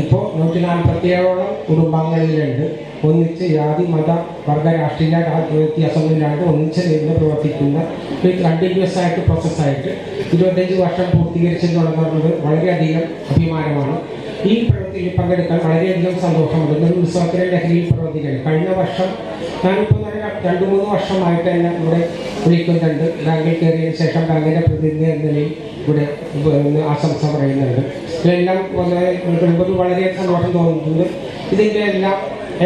ഇപ്പോൾ 147ഓളം കുടുംബാംഗങ്ങളിലുണ്ട്. ഒന്നിച്ച് ജാതി മത വർഗ രാഷ്ട്രീയ വ്യത്യാസങ്ങളില്ലാണ്ട് ഒന്നിച്ച് നിന്ന് പ്രവർത്തിക്കുന്ന ഒരു കണ്ടിന്യൂസ് ആയിട്ട് പ്രോസസ്സായിട്ട് 25 വർഷം പൂർത്തീകരിച്ചെന്ന് പറയുന്നത് വളരെയധികം അഭിമാനമാണ്. ഈ പ്രവൃത്തിയിൽ പങ്കെടുക്കാൻ വളരെയധികം സന്തോഷമുണ്ട്. ഒരു ഉത്സവത്തിലെ ലഹരിയിൽ പ്രവർത്തിക്കുന്നത് കഴിഞ്ഞ വർഷം ഞാനിപ്പോൾ 2-3 വർഷമായിട്ട് എന്നെ ഇവിടെ വിളിക്കുന്നുണ്ട്. ബാങ്കിൽ കയറിയതിന് ശേഷം ബാങ്കിൻ്റെ പ്രതിനിധി എന്ന നിലയിൽ ഇവിടെ ആശംസ പറയുന്നുണ്ട്. ഇതെല്ലാം വളരെ സന്തോഷം തോന്നുന്നത്. ഇതിൻ്റെ എല്ലാം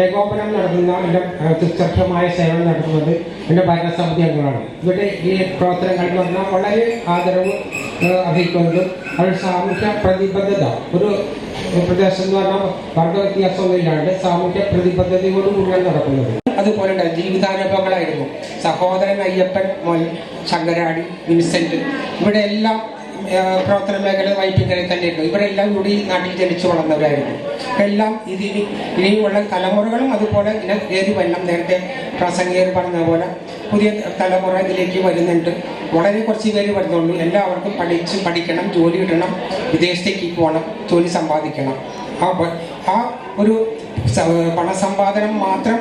ഏകോപനം നടത്തുന്ന എൻ്റെ തുച്ഛമായ സേവനം നടത്തുന്നത് എൻ്റെ ഭരണസമിതി അംഗങ്ങളാണ്. ഇവിടെ ഈ പ്രവർത്തനങ്ങൾ എന്ന് പറഞ്ഞാൽ വളരെ ആദരവ് അർഹിക്കുന്നതും അവരുടെ സാമൂഹ്യ പ്രതിബദ്ധത, ഒരു പ്രദേശം എന്ന് പറഞ്ഞാൽ വർഗ വ്യത്യാസമൊന്നും ഇല്ലാണ്ട് സാമൂഹ്യ പ്രതിബദ്ധതയോടുകൂടിയാണ് നടക്കുന്നത്. അതുപോലെ ജീവിതാനുഭവങ്ങളായിരുന്നു. സഹോദരൻ അയ്യപ്പൻ, മോൻ ശങ്കരാടി, വിൻസെന്റ്, ഇവിടെ എല്ലാം പ്രവർത്തന മേഖല വൈപ്പിക്കലിൽ തന്നെയായിരുന്നു. ഇവരെല്ലാം ഇവിടെ ഈ നാട്ടിൽ ജനിച്ചു വളർന്നവരായിരുന്നു. എല്ലാം ഇനിയുള്ള തലമുറകളും അതുപോലെ ഏറി വരണം. നേരത്തെ പ്രസംഗികർ പറഞ്ഞ പോലെ പുതിയ തലമുറ ഇതിലേക്ക് വരുന്നുണ്ട്. വളരെ കുറച്ച് പേര് വരുന്നുള്ളൂ. എല്ലാവർക്കും പഠിക്കണം, ജോലി കിട്ടണം, വിദേശത്തേക്ക് പോകണം, ജോലി സമ്പാദിക്കണം. ആ ഒരു പണസമ്പാദനം മാത്രം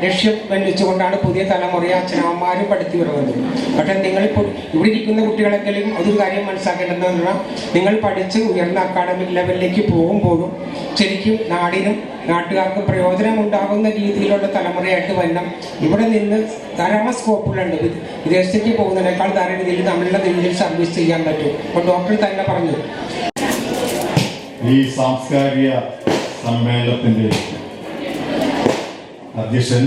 ലക്ഷ്യം വെല്ലിച്ചുകൊണ്ടാണ് പുതിയ തലമുറയെ അച്ഛനമ്മമാരും പഠിച്ചു വരുന്നത്. പക്ഷേ നിങ്ങളിപ്പോൾ ഇവിടെ ഇരിക്കുന്ന കുട്ടികളെങ്കിലും അതൊരു കാര്യം മനസ്സിലാക്കേണ്ടതെന്ന് പറഞ്ഞാൽ, നിങ്ങൾ പഠിച്ച് ഉയർന്ന അക്കാഡമിക് ലെവലിലേക്ക് പോകുമ്പോഴും ശരിക്കും നാടിനും നാട്ടുകാർക്കും പ്രയോജനമുണ്ടാകുന്ന രീതിയിലുള്ള തലമുറയായിട്ട് വരണം. ഇവിടെ നിന്ന് ധാരാളം സ്കോപ്പുകളുണ്ട്. വിദേശത്തേക്ക് പോകുന്നതിനേക്കാൾ ധാരാളം രീതിയിൽ നമ്മളുടെ രീതിയിൽ സർവീസ് ചെയ്യാൻ പറ്റും. അപ്പോൾ ഡോക്ടർ തന്നെ പറഞ്ഞു, ഈ സാംസ്കാരിക സമ്മേളനത്തിൻ്റെ അധ്യക്ഷൻ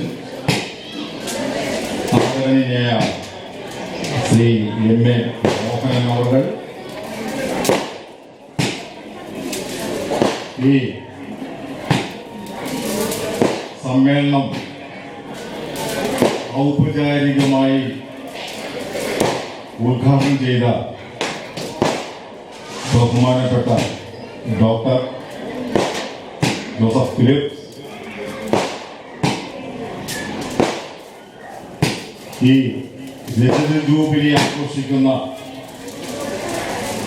ആദരണീയനായ ശ്രീ എം.എ. മോഹനൻ അവർ ഈ സമ്മേളനം ഔപചാരികമായി ഉദ്ഘാടനം ചെയ്ത ബഹുമാനപ്പെട്ട ഡോക്ടർ ജോസഫ് ഫിലിപ്സ്, ഈ രജത ജൂബിലി ആഘോഷിക്കുന്ന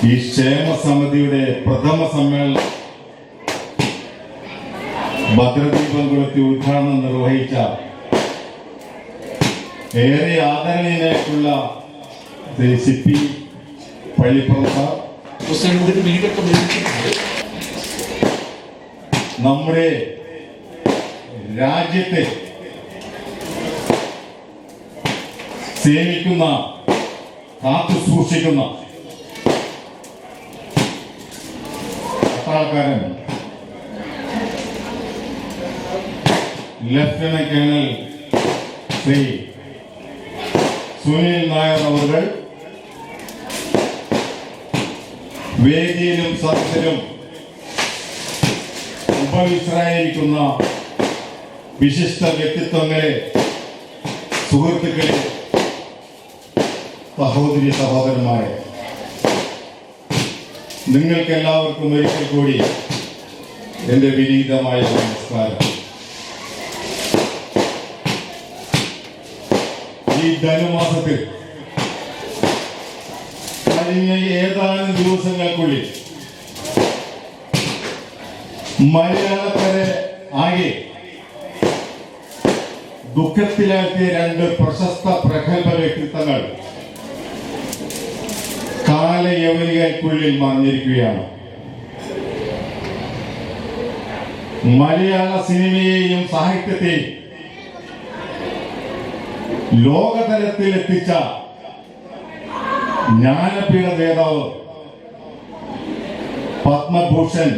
ഈ ക്ഷേമ സമിതിയുടെ പ്രഥമ സമ്മേളനം ഭദ്രദീപം കൊളുത്തി ഉദ്ഘാടനം നിർവഹിച്ച ഏറെ ആദരണീയനായിട്ടുള്ള CP പള്ളിപ്പുറം സാർ, നമ്മുടെ രാജ്യത്തെ സേവിക്കുന്ന, കാത്തു സൂക്ഷിക്കുന്ന പട്ടാളക്കാരൻ ലഫ്റ്റനന്റ് കേണൽ ശ്രീ സുനിൽ നായർ അവർ വേദിയിലും സദസ്സിലും ഉപവിഷ്ടരായിരിക്കുന്ന വിശിഷ്ട വ്യക്തിത്വങ്ങളെ, സുഹൃത്തുക്കളെ, സഹോദരി സഹോദരന്മാരെ, നിങ്ങൾക്കെല്ലാവർക്കും ഒരിക്കൽ കൂടി എൻ്റെ വിനീതമായ നമസ്കാരം. ഈ ധനുമാസത്തിൽ കഴിഞ്ഞ ഏതാനും ദിവസങ്ങൾക്കുള്ളിൽ മലയാളക്കരെ ആകെ ദുഃഖത്തിലാക്കിയ രണ്ട് പ്രശസ്ത പ്രഗത്ഭ വ്യക്തിത്വങ്ങൾ കാലയവനികൾക്കുള്ളിൽ മറഞ്ഞിരിക്കുകയാണ്. മലയാള സിനിമയെയും സാഹിത്യത്തെയും ലോകതലത്തിൽ എത്തിച്ച ജ്ഞാനപീഠ ജേതാവ് പത്മഭൂഷൺ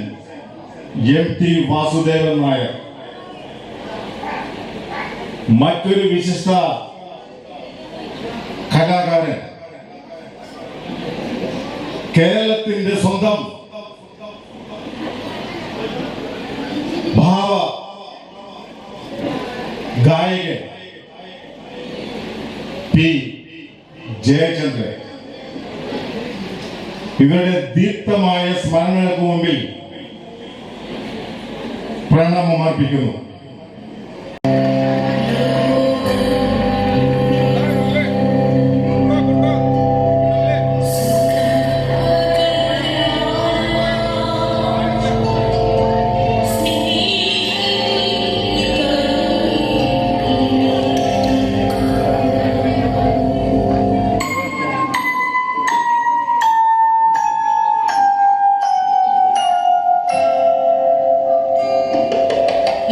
MT വാസുദേവൻ നായർ, മറ്റൊരു വിശിഷ്ട കലാകാരൻ, കേരളത്തിന്റെ സ്വന്തം ഭാവ ഗായകൻ P. ജയചന്ദ്രൻ. ഇവരുടെ ദീപ്തമായ സ്മരണകൾക്ക് മുമ്പിൽ പ്രണാമമർപ്പിക്കുന്നു.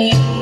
You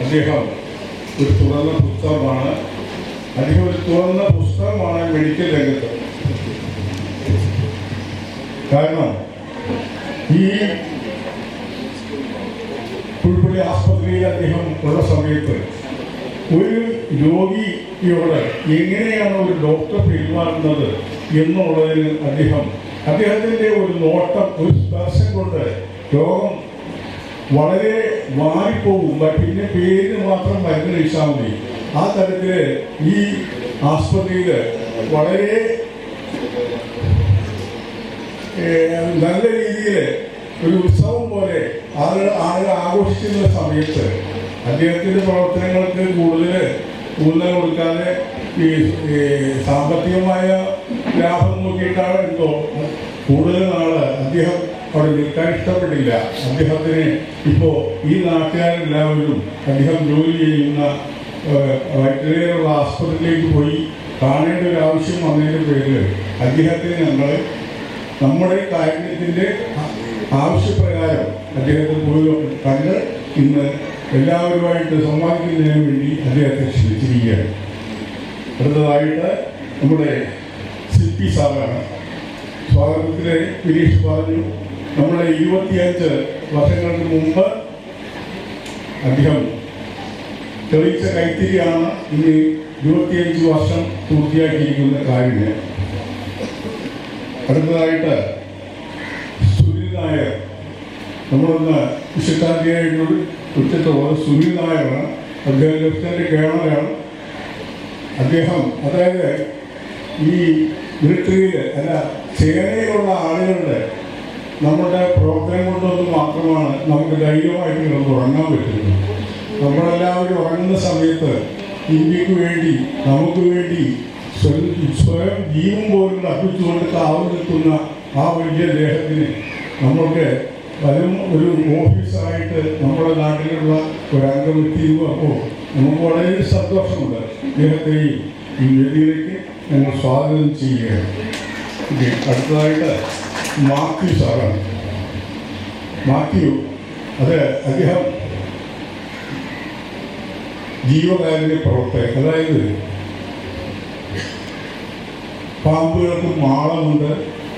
അദ്ദേഹം ഒരു തുറന്ന പുസ്തകമാണ്. അദ്ദേഹം ഒരു തുറന്ന പുസ്തകമാണ് മെഡിക്കൽ രംഗത്ത്. കാരണം ഈ പുൽപ്പള്ളി ആസ്പത്രിയിൽ അദ്ദേഹം ഉള്ള സമയത്ത് ഒരു രോഗിയോട് എങ്ങനെയാണ് ഒരു ഡോക്ടർ പെരുമാറുന്നത് എന്നുള്ളതിന് അദ്ദേഹത്തിൻ്റെ ഒരു നോട്ടം, ഒരു സ്പർശം കൊണ്ട് രോഗം വളരെ മാറിപ്പോകും. പിന്നെ പേരിന് മാത്രം മരുന്ന് കഴിച്ചാൽ മതി. ആ തരത്തിൽ ഈ ആസ്പത്രിയിൽ വളരെ നല്ല രീതിയിൽ ഒരു ഉത്സവം പോലെ ആളുകൾ ആഘോഷിക്കുന്ന സമയത്ത് അദ്ദേഹത്തിൻ്റെ പ്രവർത്തനങ്ങൾക്ക് കൂടുതൽ ഊന്നൽ കൊടുക്കാതെ ഈ സാമ്പത്തികമായ ലാഭം നോക്കിയിട്ടാണ് എന്തോ കൂടുതൽ നാള് അദ്ദേഹം അവിടെ നിൽക്കാൻ ഇഷ്ടപ്പെട്ടില്ല. അദ്ദേഹത്തിന് ഇപ്പോൾ ഈ നാട്ടുകാരെല്ലാവരും അദ്ദേഹം ജോലി ചെയ്യുന്ന വൈറ്റിലുള്ള ആസ്പത്രിയിലേക്ക് പോയി കാണേണ്ട ഒരു ആവശ്യം വന്നതിൻ്റെ പേരിൽ അദ്ദേഹത്തിന് ഞങ്ങൾ നമ്മുടെ കാര്യത്തിൻ്റെ ആവശ്യപ്രകാരം അദ്ദേഹത്തെ പോയി കണ്ട് ഇന്ന് എല്ലാവരുമായിട്ട് സംവാദിക്കുന്നതിന് വേണ്ടി അദ്ദേഹത്തെ ക്ഷണിച്ചിരിക്കുകയാണ്. അടുത്തതായിട്ട് നമ്മുടെ CP സാറാണ്. സ്വാഗതത്തിലെ ഗിരീഷ് പറഞ്ഞു, നമ്മുടെ 25 വർഷങ്ങൾക്ക് മുമ്പ് അദ്ദേഹം തെളിയിച്ച കൈത്തിരിയാണ് ഇന്ന് 25 വർഷം പൂർത്തിയാക്കിയിരിക്കുന്ന കാര്യം. അടുത്തതായിട്ട് സുനിൽ നായർ, നമ്മളൊന്ന് വിശിഷ്ടാധ്യായോട് ഉച്ചത്തോട് സുനിൽ നായരാണ്. അദ്ദേഹം ലഫ്റ്റനന്റ് കേണലാണ്. അദ്ദേഹം അതായത് ഈ മിലിറ്ററിയിൽ സേനയിലുള്ള ആളുകളുടെ നമ്മുടെ പ്രവർത്തനം കൊണ്ടൊന്നും മാത്രമാണ് നമുക്ക് ധൈര്യമായിട്ട് കിടന്ന് ഉറങ്ങാൻ പറ്റുന്നത്. നമ്മളെല്ലാവരും ഉറങ്ങുന്ന സമയത്ത് ഇന്ത്യക്ക് വേണ്ടി, നമുക്ക് വേണ്ടി സ്വയം ജീവൻ പോലും അർപ്പിച്ചുകൊണ്ട് കാവൽ നിൽക്കുന്ന ആ വലിയ ദേഹത്തിന് നമ്മൾക്ക് വരും ഒരു ഓഫീസായിട്ട് നമ്മുടെ നാട്ടിലുള്ള ഒരംഗം എത്തിയിരുന്നപ്പോൾ നമുക്ക് വളരെ സന്തോഷമുണ്ട്. അദ്ദേഹത്തെയും ഈ വേദിയിലേക്ക് ഞങ്ങൾ സ്വാഗതം ചെയ്യുകയാണ്. അടുത്തതായിട്ട് മാത്യു സാറാണ്. മാത്യു അദ്ദേഹം ജീവകാരുണ്യ പ്രവർത്തകൻ. അതായത് പാമ്പുകൾക്ക് മാളമുണ്ട്,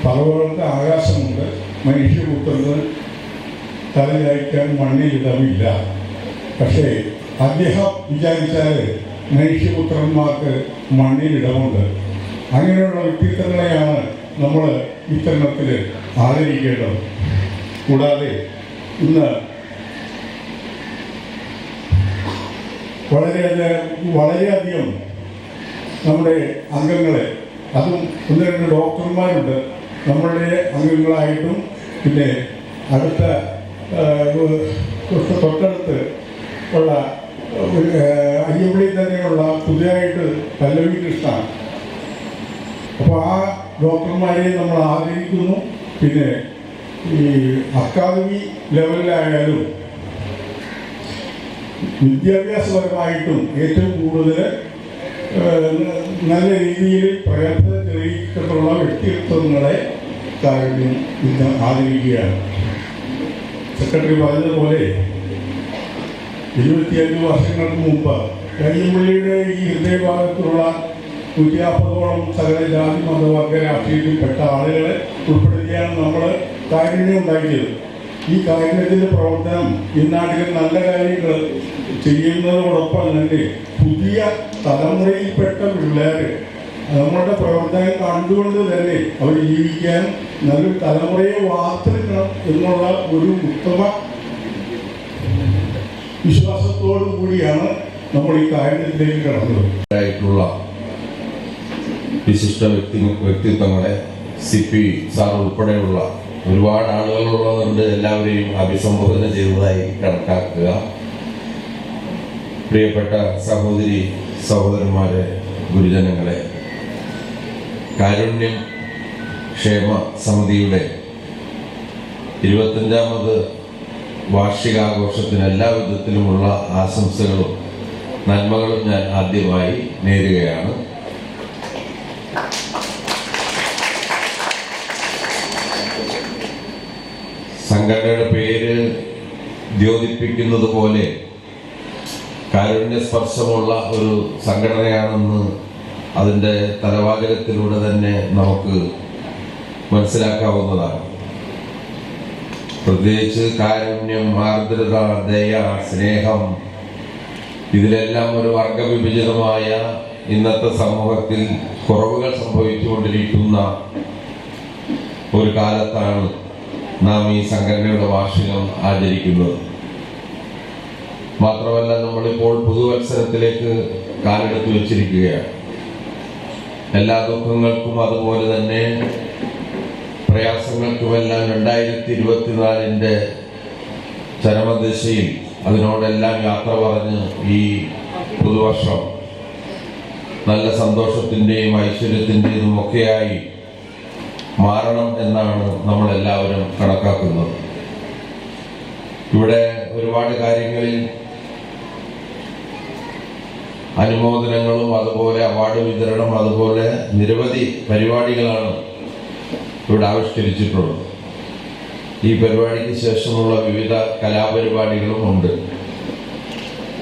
പറവകൾക്ക് ആകാശമുണ്ട്, മനുഷ്യപുത്രന് തലചായ്ക്കാൻ മണ്ണിലിടമില്ല. പക്ഷേ അദ്ദേഹം വിചാരിച്ചാൽ മനുഷ്യപുത്രന്മാർക്ക് മണ്ണിലിടമുണ്ട്. അങ്ങനെയുള്ള വ്യക്തിത്വങ്ങളെയാണ് നമ്മൾ ഇത്തരണത്തിൽ ആദരിക്കേണ്ടത്. കൂടാതെ ഇന്ന് വളരെയധികം നമ്മുടെ അംഗങ്ങളെ, അതും 1-2 ഡോക്ടർമാരുണ്ട് നമ്മളുടെ അംഗങ്ങളായിട്ടും, പിന്നെ തൊട്ടടുത്ത് ഉള്ള അയ്യമ്പള്ളിയിൽ തന്നെയുള്ള പുതിയതായിട്ട് പല്ലവി കൃഷ്ണ. അപ്പോൾ ആ ഡോക്ടർമാരെ നമ്മൾ ആദരിക്കുന്നു. പിന്നെ ഈ അക്കാദമി ലെവലിലായാലും വിദ്യാഭ്യാസപരമായിട്ടും ഏറ്റവും കൂടുതൽ നല്ല രീതിയിൽ പ്രയത്നം തെളിയിച്ചിട്ടുള്ള വ്യക്തിത്വങ്ങളെ കാര്യം ഇന്ന് ആദരിക്കുകയാണ്. സെക്രട്ടറി പറഞ്ഞതുപോലെ 25 വർഷങ്ങൾക്ക് മുമ്പ് കയ്യമ്പള്ളിയുടെ ഈ ഹൃദയഭാഗത്തുള്ള 150ഓളം സകല ജാതി മതവർഗ രാഷ്ട്രീയത്തിൽപ്പെട്ട ആളുകളെ ഉൾപ്പെടുത്തിയാണ് നമ്മൾ കാരുണ്യം ഉണ്ടാക്കിയത്. ഈ കാരുണ്യത്തിൻ്റെ പ്രവർത്തനം ഈ നാട്ടിൽ നല്ല കാര്യങ്ങൾ ചെയ്യുന്നതോടൊപ്പം തന്നെ പുതിയ തലമുറയിൽപ്പെട്ട പിള്ളേർ നമ്മളുടെ പ്രവർത്തനം കണ്ടുകൊണ്ട് തന്നെ അവർ ജീവിക്കാൻ നല്ലൊരു തലമുറയെ വാർത്തെടുക്കണം എന്നുള്ള ഒരു ഉത്തമ വിശ്വാസത്തോടു കൂടിയാണ് നമ്മൾ ഈ കാര്യത്തിലേക്ക് കടന്നത്. വിശിഷ്ട വ്യക്തിത്വങ്ങളെ CP സാർ ഉൾപ്പെടെയുള്ള ഒരുപാട് ആളുകളുള്ളതുകൊണ്ട് എല്ലാവരെയും അഭിസംബോധന ചെയ്തതായി കണക്കാക്കുക. പ്രിയപ്പെട്ട സഹോദരി സഹോദരന്മാരെ, ഗുരുജനങ്ങളെ, കാരുണ്യം ക്ഷേമ സമിതിയുടെ 25ാമത് വാർഷികാഘോഷത്തിന് എല്ലാ വിധത്തിലുമുള്ള ആശംസകളും നന്മകളും ഞാൻ ആദ്യമായി നേരുകയാണ്. സംഘടനയുടെ പേര് ദ്യോതിപ്പിക്കുന്നത് പോലെ കാരുണ്യസ്പർശമുള്ള ഒരു സംഘടനയാണെന്ന് അതിൻ്റെ തലവാചകത്തിലൂടെ തന്നെ നമുക്ക് മനസ്സിലാക്കാവുന്നതാണ്. പ്രത്യേകിച്ച് കാരുണ്യം, ആർദ്രത, ദയ, സ്നേഹം, ഇതിലെല്ലാം ഒരു വർഗവിഭജിതമായ ഇന്നത്തെ സമൂഹത്തിൽ കുറവുകൾ സംഭവിച്ചുകൊണ്ടിരിക്കുന്ന ഒരു കാലത്താണ് നാം ഈ സംഘടനയുടെ വാർഷികം ആചരിക്കുന്നത്. മാത്രമല്ല, നമ്മളിപ്പോൾ പുതുവത്സരത്തിലേക്ക് കാലെടുത്ത് വെച്ചിരിക്കുകയാണ്. എല്ലാ ദുഃഖങ്ങൾക്കും അതുപോലെ തന്നെ പ്രയാസങ്ങൾക്കുമെല്ലാം 2024 ചരമദശയിൽ അതിനോടെല്ലാം യാത്ര പറഞ്ഞ് ഈ പുതുവർഷം നല്ല സന്തോഷത്തിൻ്റെയും ഐശ്വര്യത്തിൻ്റെയും ഒക്കെയായി മാറണം എന്നാണ് നമ്മളെല്ലാവരും കണക്കാക്കുന്നത്. ഇവിടെ ഒരുപാട് കാര്യങ്ങളിൽ അനുമോദനങ്ങളും അതുപോലെ അവാർഡ് വിതരണം, അതുപോലെ നിരവധി പരിപാടികളാണ് ഇവിടെ ആവിഷ്കരിച്ചിട്ടുള്ളത്. ഈ പരിപാടിക്ക് ശേഷമുള്ള വിവിധ കലാപരിപാടികളും ഉണ്ട്.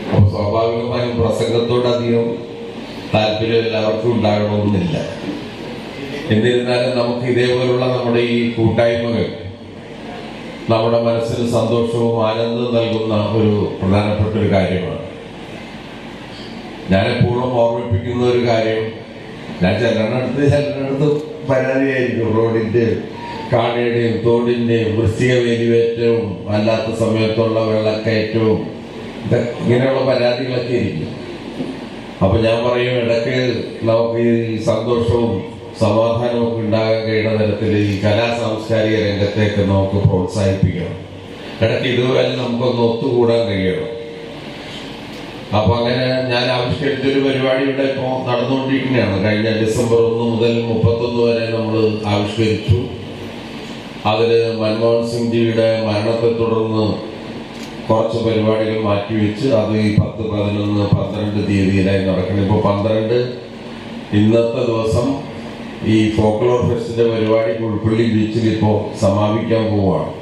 അപ്പോൾ സ്വാഭാവികമായും പ്രസംഗത്തോടധികം താല്പര്യം എല്ലാവർക്കും ഉണ്ടാകണമെന്നില്ല. എന്നിരുന്നാലും നമുക്ക് ഇതേപോലുള്ള നമ്മുടെ ഈ കൂട്ടായ്മകൾ നമ്മുടെ മനസ്സിന് സന്തോഷവും ആനന്ദവും നൽകുന്ന ഒരു പ്രധാനപ്പെട്ട ഒരു കാര്യമാണ്. ഞാനെപ്പോഴും ഓർമ്മിപ്പിക്കുന്ന ഒരു കാര്യം, ഞാൻ ചിലരുടെ പരാതിയായിരിക്കും. റോഡിന്റെ, കാടിന്റെയും തോടിന്റെയും വൃശ്ചിക വേലിവേറ്റവും അല്ലാത്ത സമയത്തുള്ള വെള്ളക്കയറ്റവും ഇങ്ങനെയുള്ള പരാതികളൊക്കെ ഇരിക്കും. അപ്പൊ ഞാൻ പറയും, ഇടയ്ക്ക് നമുക്ക് ഈ സന്തോഷവും സമാധാനവും ഒക്കെ ഉണ്ടാകാൻ കഴിയുന്ന തരത്തിൽ ഈ കലാ സാംസ്കാരിക രംഗത്തേക്ക് നമുക്ക് പ്രോത്സാഹിപ്പിക്കണം. ഇടയ്ക്ക് ഇതുവരെ നമുക്കൊന്ന് ഒത്തുകൂടാൻ കഴിയണം. അപ്പൊ അങ്ങനെ ഞാൻ ആവിഷ്കരിച്ചൊരു പരിപാടി ഇവിടെ ഇപ്പോൾ നടന്നുകൊണ്ടിരിക്കുകയാണ്. കഴിഞ്ഞ ഡിസംബർ 1 മുതൽ 31 വരെ നമ്മൾ ആവിഷ്കരിച്ചു. അതിൽ മൻമോഹൻ സിംഗ് ജിയുടെ മരണത്തെ തുടർന്ന് കുറച്ച് പരിപാടികൾ മാറ്റിവെച്ച് അത് ഈ 10, 11, 12 തീയതിയിലായി നടക്കണം. ഇപ്പോൾ 12 ഇന്നത്തെ ദിവസം ഈ ഫോക്ലോർ ഫെസ്റ്റിന്റെ പരിപാടി പുൽപ്പള്ളി ബീച്ചിൽ ഇപ്പോൾ സമാപിക്കാൻ പോവുകയാണ്.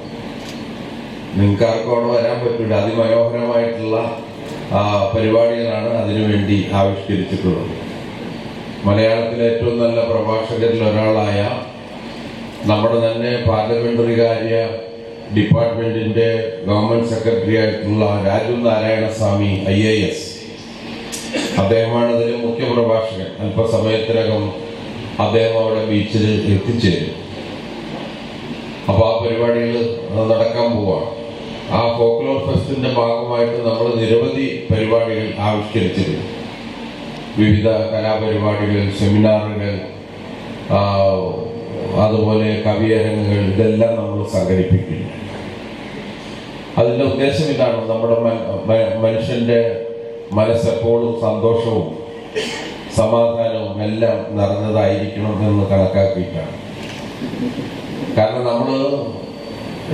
നിങ്ങൾക്ക് ആർക്കും അവിടെ വരാൻ പറ്റില്ല. അതിമനോഹരമായിട്ടുള്ള പരിപാടികളാണ് അതിനുവേണ്ടി ആവിഷ്കരിച്ചിട്ടുള്ളത്. മലയാളത്തിലെ ഏറ്റവും നല്ല പ്രഭാഷകരിൽ ഒരാളായ നമ്മുടെ തന്നെ പാർലമെന്ററി കാര്യ ഡിപ്പാർട്ട്മെന്റിന്റെ ഗവൺമെന്റ് സെക്രട്ടറി ആയിട്ടുള്ള രാജു നാരായണസ്വാമി IAS, അദ്ദേഹമാണ് ഇതിലെ മുഖ്യ പ്രഭാഷകൻ. അല്പസമയത്തിനകം അദ്ദേഹം അവിടെ ബീച്ചിൽ എത്തിച്ചേരും. അപ്പൊ ആ പരിപാടികൾ നടക്കാൻ പോവാണ്. ആ ഫോക്ലോർ ഫെസ്റ്റിന്റെ ഭാഗമായിട്ട് നമ്മൾ നിരവധി പരിപാടികൾ ആവിഷ്കരിച്ചിരുന്നു. വിവിധ കലാപരിപാടികൾ, സെമിനാറുകൾ, അതുപോലെ കവിയരങ്ങുകൾ, ഇതെല്ലാം നമ്മൾ സംഘടിപ്പിക്കുന്നു. അതിന്റെ ഉദ്ദേശം ഇതാണ്, നമ്മുടെ മനുഷ്യന്റെ മനസ്സെപ്പോഴും സന്തോഷവും സമാധാനവും എല്ലാം നിറഞ്ഞതായിരിക്കണം എന്ന് കണക്കാക്കിയിട്ടാണ്. കാരണം നമ്മൾ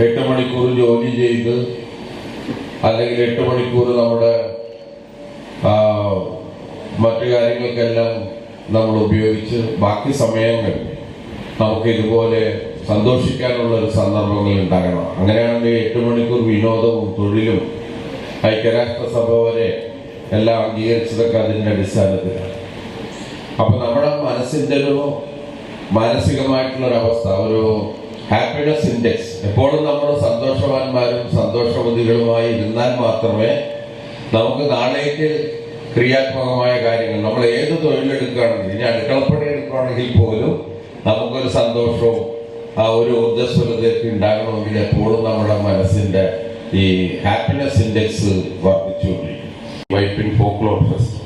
8 മണിക്കൂർ ജോലി ചെയ്ത് അല്ലെങ്കിൽ 8 മണിക്കൂർ നമ്മുടെ മറ്റു കാര്യങ്ങൾക്കെല്ലാം നമ്മൾ ഉപയോഗിച്ച് ബാക്കി സമയങ്ങൾ നമുക്ക് ഇതുപോലെ സന്തോഷിക്കാനുള്ള ഒരു സന്ദർഭങ്ങൾ ഉണ്ടാകണം. അങ്ങനെയാണെങ്കിൽ 8 മണിക്കൂർ വിനോദവും തൊഴിലും ഐക്യരാഷ്ട്രസഭ വരെ എല്ലാം അംഗീകരിച്ചതൊക്കെ അതിൻ്റെ അടിസ്ഥാനത്തിലാണ്. അപ്പൊ നമ്മുടെ മനസ്സിന്റെ ഒരു മാനസികമായിട്ടുള്ളൊരവസ്ഥ, ഒരു ഹാപ്പിനെസ് ഇൻഡെക്സ്, എപ്പോഴും നമ്മൾ സന്തോഷവാന്മാരും സന്തോഷവതികളുമായി ഇരുന്നാൽ മാത്രമേ നമുക്ക് നാളേക്ക് ക്രിയാത്മകമായ കാര്യങ്ങൾ, നമ്മൾ ഏത് തൊഴിലെടുക്കുകയാണെങ്കിൽ, ഇനി അടുക്കളപ്പണി എടുക്കുകയാണെങ്കിൽ പോലും നമുക്കൊരു സന്തോഷവും ഒരു ഊർജ്ജസ്വലതയൊക്കെ ഉണ്ടാകണമെങ്കിൽ എപ്പോഴും നമ്മുടെ മനസ്സിന്റെ ഈ ഹാപ്പിനെസ് ഇൻഡെക്സ് വർദ്ധിച്ചുകൊണ്ടിരിക്കും. വൈപ്പിൻ ഫോക്ലോർ ഫെസ്റ്റ്,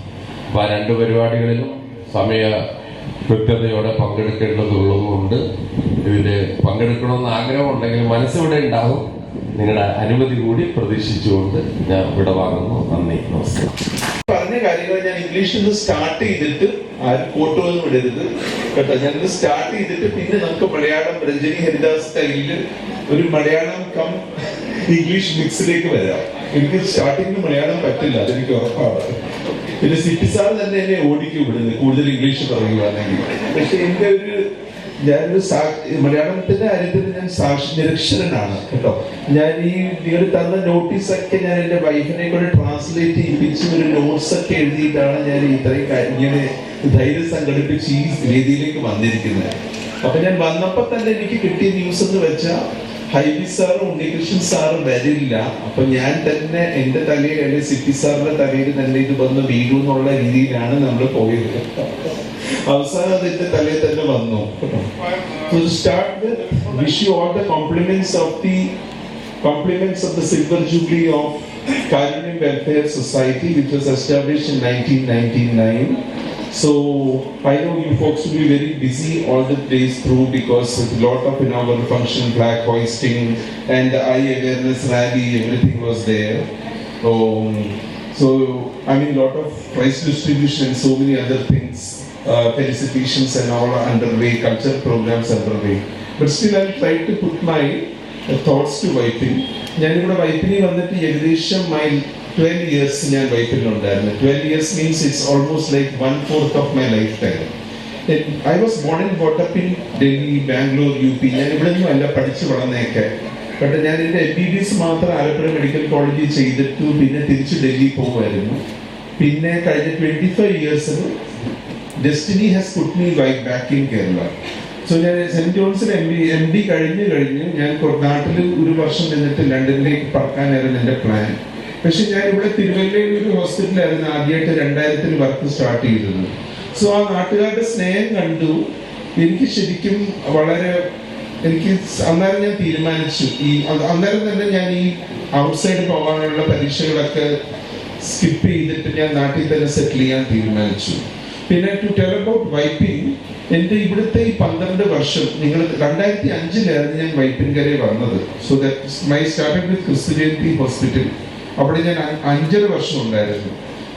അപ്പൊ ആ 2 പരിപാടികളിലും സമയ കൃത്യതയോടെ പങ്കെടുക്കേണ്ടതുള്ളതുകൊണ്ട് ഇതിൽ പങ്കെടുക്കണമെന്ന് ആഗ്രഹമുണ്ടെങ്കിൽ മനസ്സിവിടെ ഉണ്ടാവും. നിങ്ങളുടെ അനുമതി കൂടി പ്രതീക്ഷിച്ചുകൊണ്ട് ഞാൻ ഇവിടെ വാങ്ങുന്നു. നന്ദി, നമസ്കാരം. പറഞ്ഞ കാര്യങ്ങൾ ഞാൻ ഇംഗ്ലീഷിൽ നിന്ന് സ്റ്റാർട്ട് ചെയ്തിട്ട് ആരും കോട്ടുപോലും ഇടരുത് കേട്ടോ. ഞാനിത് സ്റ്റാർട്ട് ചെയ്തിട്ട് പിന്നെ നമുക്ക് മലയാളം രജനി ഹരിദാസ് സ്റ്റൈലിൽ ഒരു മലയാളം കം ഇംഗ്ലീഷ് മിക്സിലേക്ക് വരാം. എനിക്ക് സ്റ്റാർട്ടിങ്ങിൽ മലയാളം പറ്റില്ല, അതെനിക്ക് ഉറപ്പാണ്. പിന്നെ സിറ്റി സാർ തന്നെ എന്നെ ഓടിക്കും ഇവിടുന്ന് കൂടുതൽ ഇംഗ്ലീഷ് പറയുകയാണെങ്കിൽ. പക്ഷെ എന്റെ ഒരു ഞാനൊരു മലയാളത്തിന്റെ കാര്യത്തിൽ ഞാൻ നിരക്ഷരനാണ് കേട്ടോ. ഞാൻ നിങ്ങൾ തന്ന നോട്ടീസൊക്കെ ഞാൻ എൻ്റെ വൈഫിനെ കൊണ്ട് ട്രാൻസ്ലേറ്റ് ചെയ്യിപ്പിച്ച് ഒരു നോട്ട്സ് ഒക്കെ എഴുതിയിട്ടാണ് ഞാൻ ഇത്രയും ഇങ്ങനെ ധൈര്യം സംഘടിപ്പിച്ച് ഈ വേദിയിലേക്ക് വന്നിരിക്കുന്നത്. അപ്പൊ ഞാൻ വന്നപ്പോ തന്നെ എനിക്ക് കിട്ടിയ ന്യൂസ് എന്ന് വെച്ചാൽ ഹൈബി സാറും ഉണ്ണികൃഷ്ണൻ സാറും വരില്ല. അപ്പൊ ഞാൻ തന്നെ എന്റെ തലയിൽ അല്ലെങ്കിൽ സിറ്റി സാറിന്റെ തലയിൽ തന്നെ ഇത് വന്ന് വീഴൂ എന്നുള്ള രീതിയിലാണ് നമ്മൾ പോയത്. അവസാനം അതിന്റെ തലയിൽ തന്നെ വന്നു. To start with, wish you all the compliments of the Silver Jubilee of Karunyam Welfare Society, which was established in 1999. So I know you folks will be very busy all the days through because with a lot of inaugural function, flag hoisting, and the eye awareness rally, everything was there. So I mean, lot of prize distribution and so many other things. Felicitations and all are underway, cultural programs underway. But still I'll try to put my thoughts to Vypin. ഞാനിവിടെ വൈപ്പിനി വന്നിട്ട് ഏകദേശം 12 years ഞാൻ വൈപ്പിലുണ്ടായിരുന്നു. 12 years means it's almost like 1/4 of my lifetime. I was born and brought up in Delhi, Bangalore, UP. ഞാൻ ഇവിടെ നിന്നും അല്ല പഠിച്ചു വളർന്നേക്കെ. പക്ഷെ ഞാൻ എൻ്റെ MBBS മാത്രം ആലപ്പുഴ മെഡിക്കൽ കോളേജിൽ ചെയ്തിട്ട് പിന്നെ തിരിച്ച് ഡൽഹി പോകുമായിരുന്നു. പിന്നെ കഴിഞ്ഞ 25 years Destiny has put me right back in Kerala. So ഞാൻ സെന്റ് ജോൺസിൽ MD കഴിഞ്ഞ് ഞാൻ നാട്ടിൽ ഒരു വർഷം നിന്നിട്ട് ലണ്ടനിലേക്ക് പറക്കാനായിരുന്നു എൻ്റെ പ്ലാൻ. പക്ഷെ ഞാൻ ഇവിടെ തിരുവല്ലയിൽ ഒരു ഹോസ്പിറ്റലായിരുന്നു ആദ്യമായിട്ട് 2000 വർക്ക് സ്റ്റാർട്ട് ചെയ്തത്. സോ ആ നാട്ടുകാരുടെ സ്നേഹം കണ്ടു. എനിക്ക് ശരിക്കും എനിക്ക് അന്നേരം ഞാൻ തീരുമാനിച്ചു അന്നേരം തന്നെ ഞാൻ ഈ ഔട്ട്സൈഡ് പോകാനുള്ള പരീക്ഷകളൊക്കെ സ്കിപ്പ് ചെയ്തിട്ട് ഞാൻ നാട്ടിൽ തന്നെ സെറ്റിൽ ചെയ്യാൻ തീരുമാനിച്ചു. പിന്നെ ടു ടെൽ അബൌട്ട് വൈപ്പിൻ, എൻ്റെ ഇവിടുത്തെ ഈ 12 വർഷം നിങ്ങൾ 2005 ഞാൻ വൈപ്പിൻകരയിൽ വന്നത്. So that my started with Christianity hospital. അവിടെ ഞാൻ 5.5 വർഷം ഉണ്ടായിരുന്നു.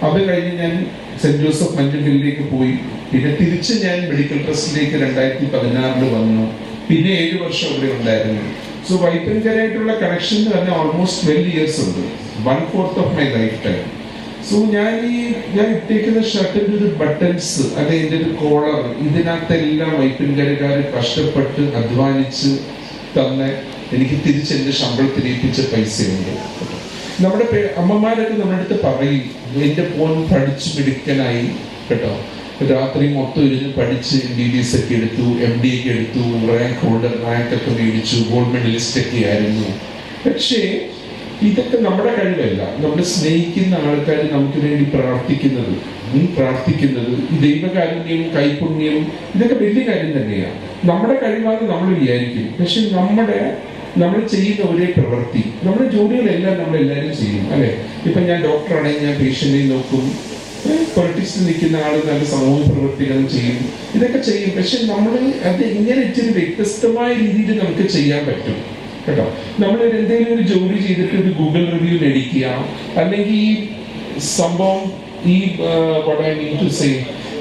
അത് കഴിഞ്ഞ് ഞാൻ സെന്റ് ജോസഫ് മഞ്ചുണ്ടിലേക്ക് പോയി. പിന്നെ തിരിച്ച് ഞാൻ മെഡിക്കൽ ട്രസ്റ്റിലേക്ക് 2016 വന്നു. പിന്നെ 7 വർഷം അവിടെ ഉണ്ടായിരുന്നു. സോ വൈപ്പിൻകരയായിട്ടുള്ള കണക്ഷൻ തന്നെ ഓൾമോസ്റ്റ് 12 years ഉണ്ട്. 1/4 of my lifetime. സോ ഞാൻ ഇട്ടേക്കുന്ന ഷർട്ടിന്റെ ഒരു ബട്ടൺസ് അല്ലെ ഇതിന്റെ ഒരു കോളർ, ഇതിനകത്തെല്ലാം വൈപ്പിൻകരക്കാർ കഷ്ടപ്പെട്ട് അധ്വാനിച്ച് തന്നെ എനിക്ക് തിരിച്ച് എന്റെ ശമ്പളത്തിൽ ഏൽപ്പിച്ച പൈസയുണ്ട്. നമ്മുടെ അമ്മമാരൊക്കെ നമ്മുടെ അടുത്ത് പറയും, എന്റെ ഫോൺ പഠിച്ചു മിടുക്കനായി കേട്ടോ, രാത്രി മൊത്തം ഇരുന്ന് പഠിച്ച് MBBS ഒക്കെ എടുത്തു, MD ഒക്കെ എടുത്തു, റാങ്ക് ഹോൾഡർ റാങ്ക് ഒക്കെ മേടിച്ചു, ഗോൾഡ് മെഡലിസ്റ്റ് ഒക്കെ ആയിരുന്നു. പക്ഷേ ഇതൊക്കെ നമ്മുടെ കഴിവല്ല. നമ്മൾ സ്നേഹിക്കുന്ന ആൾക്കാർ നമുക്ക് വേണ്ടി പ്രാർത്ഥിക്കുന്നത് ഈ ദൈവകാരുണ്യവും കൈപുണ്യവും ഇതൊക്കെ വലിയ കാര്യം തന്നെയാണ്. നമ്മുടെ കഴിവാണ് നമ്മൾ വിചാരിക്കും. പക്ഷെ നമ്മൾ ചെയ്യുന്ന ഒരേ പ്രവൃത്തി, നമ്മുടെ ജോലികളെല്ലാം നമ്മളെല്ലാവരും ചെയ്യും അല്ലെ. ഇപ്പൊ ഞാൻ ഡോക്ടറാണെങ്കിൽ ഞാൻ പേഷ്യന്റിനെ നോക്കും, പൊളിറ്റിക്സിൽ നിൽക്കുന്ന ആൾ നല്ല സമൂഹ പ്രവർത്തികളും ചെയ്യും, ഇതൊക്കെ ചെയ്യും. പക്ഷെ നമ്മൾ അത് ഇങ്ങനെ ഇച്ചിരി വ്യത്യസ്തമായ രീതിയിൽ നമുക്ക് ചെയ്യാൻ പറ്റും കേട്ടോ. നമ്മൾ എന്തെങ്കിലും ഒരു ജോലി ചെയ്തിട്ട് ഒരു ഗൂഗിൾ റിവ്യൂ മേടിക്കുക, അല്ലെങ്കിൽ ഈ സംഭവം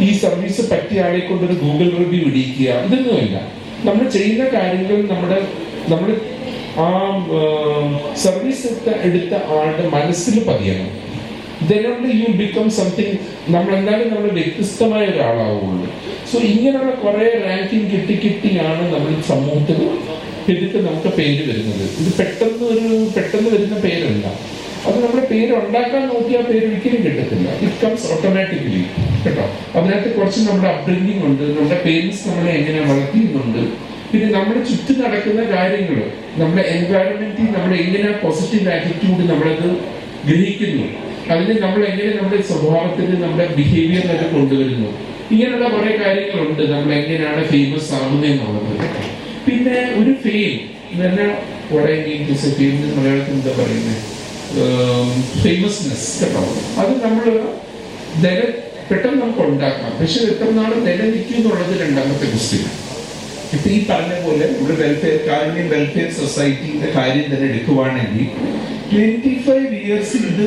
ഈ സർവീസ് പറ്റിയ ആളെ കൊണ്ടൊരു ഗൂഗിൾ റിവ്യൂ ഇടിക്കുക, ഇതൊന്നുമല്ല. നമ്മൾ ചെയ്യുന്ന കാര്യങ്ങൾ നമ്മൾ ആ സർവീസ് എടുത്ത ആളുടെ മനസ്സിൽ പതിയണം. Then only you become something. നമ്മൾ എന്തായാലും നമ്മൾ വ്യത്യസ്തമായ ഒരാളാവുള്ളൂ. സോ ഇങ്ങനെയുള്ള കുറെ റാങ്കിങ് കിട്ടിയാണ് നമ്മൾ സമൂഹത്തിൽ ഇതിട്ട് നമുക്ക് പേര് വരുന്നത്. ഇത് പെട്ടെന്ന് വരുന്ന പേരല്ല. അത് നമ്മുടെ പേര് ഉണ്ടാക്കാൻ നോക്കിയാൽ പേര് ഒരിക്കലും കിട്ടത്തില്ല. ഇറ്റ് കംസ് ഓട്ടോമാറ്റിക്കലി കേട്ടോ. അതിനകത്ത് കുറച്ച് നമ്മുടെ അപ്ബ്രിംഗിങ് ഉണ്ട്, നമ്മുടെ പേരൻസ് നമ്മളെ എങ്ങനെ വളർത്തിയുന്നുണ്ട്, പിന്നെ നമ്മുടെ ചുറ്റും നടക്കുന്ന കാര്യങ്ങൾ, നമ്മുടെ എൻവയറമെന്റിൽ നമ്മൾ എങ്ങനെ പോസിറ്റീവ് ആറ്റിറ്റ്യൂഡ് നമ്മളത് ഗ്രഹിക്കുന്നു, അതിന് നമ്മൾ എങ്ങനെ നമ്മുടെ സ്വഭാവത്തിൽ നമ്മുടെ ബിഹേവിയറിനൊക്കെ കൊണ്ടുവരുന്നു. ഇങ്ങനെയുള്ള കുറെ കാര്യങ്ങളുണ്ട് നമ്മൾ എങ്ങനെയാണ് ഫേമസ് ആവുന്നതെന്നുള്ളത്. പിന്നെ ഒരു ഫെയിം മലയാളത്തിൽ എന്താ പറയുന്നത്, ഫേമസ്നെസ് കേട്ടോ, അത് നമ്മൾ പെട്ടെന്ന് നമുക്ക് ഉണ്ടാക്കാം. പക്ഷെ എത്ര നാൾ നിലനിൽക്കും എന്നുള്ളത് രണ്ടാമത്തെ ക്വസ്റ്റ്യൻ. ഇപ്പൊ ഈ പറഞ്ഞ പോലെ നമ്മുടെ കാരുണ്യം വെൽഫെയർ സൊസൈറ്റിന്റെ കാര്യം തന്നെ എടുക്കുവാണെങ്കിൽ 25 years ഇത്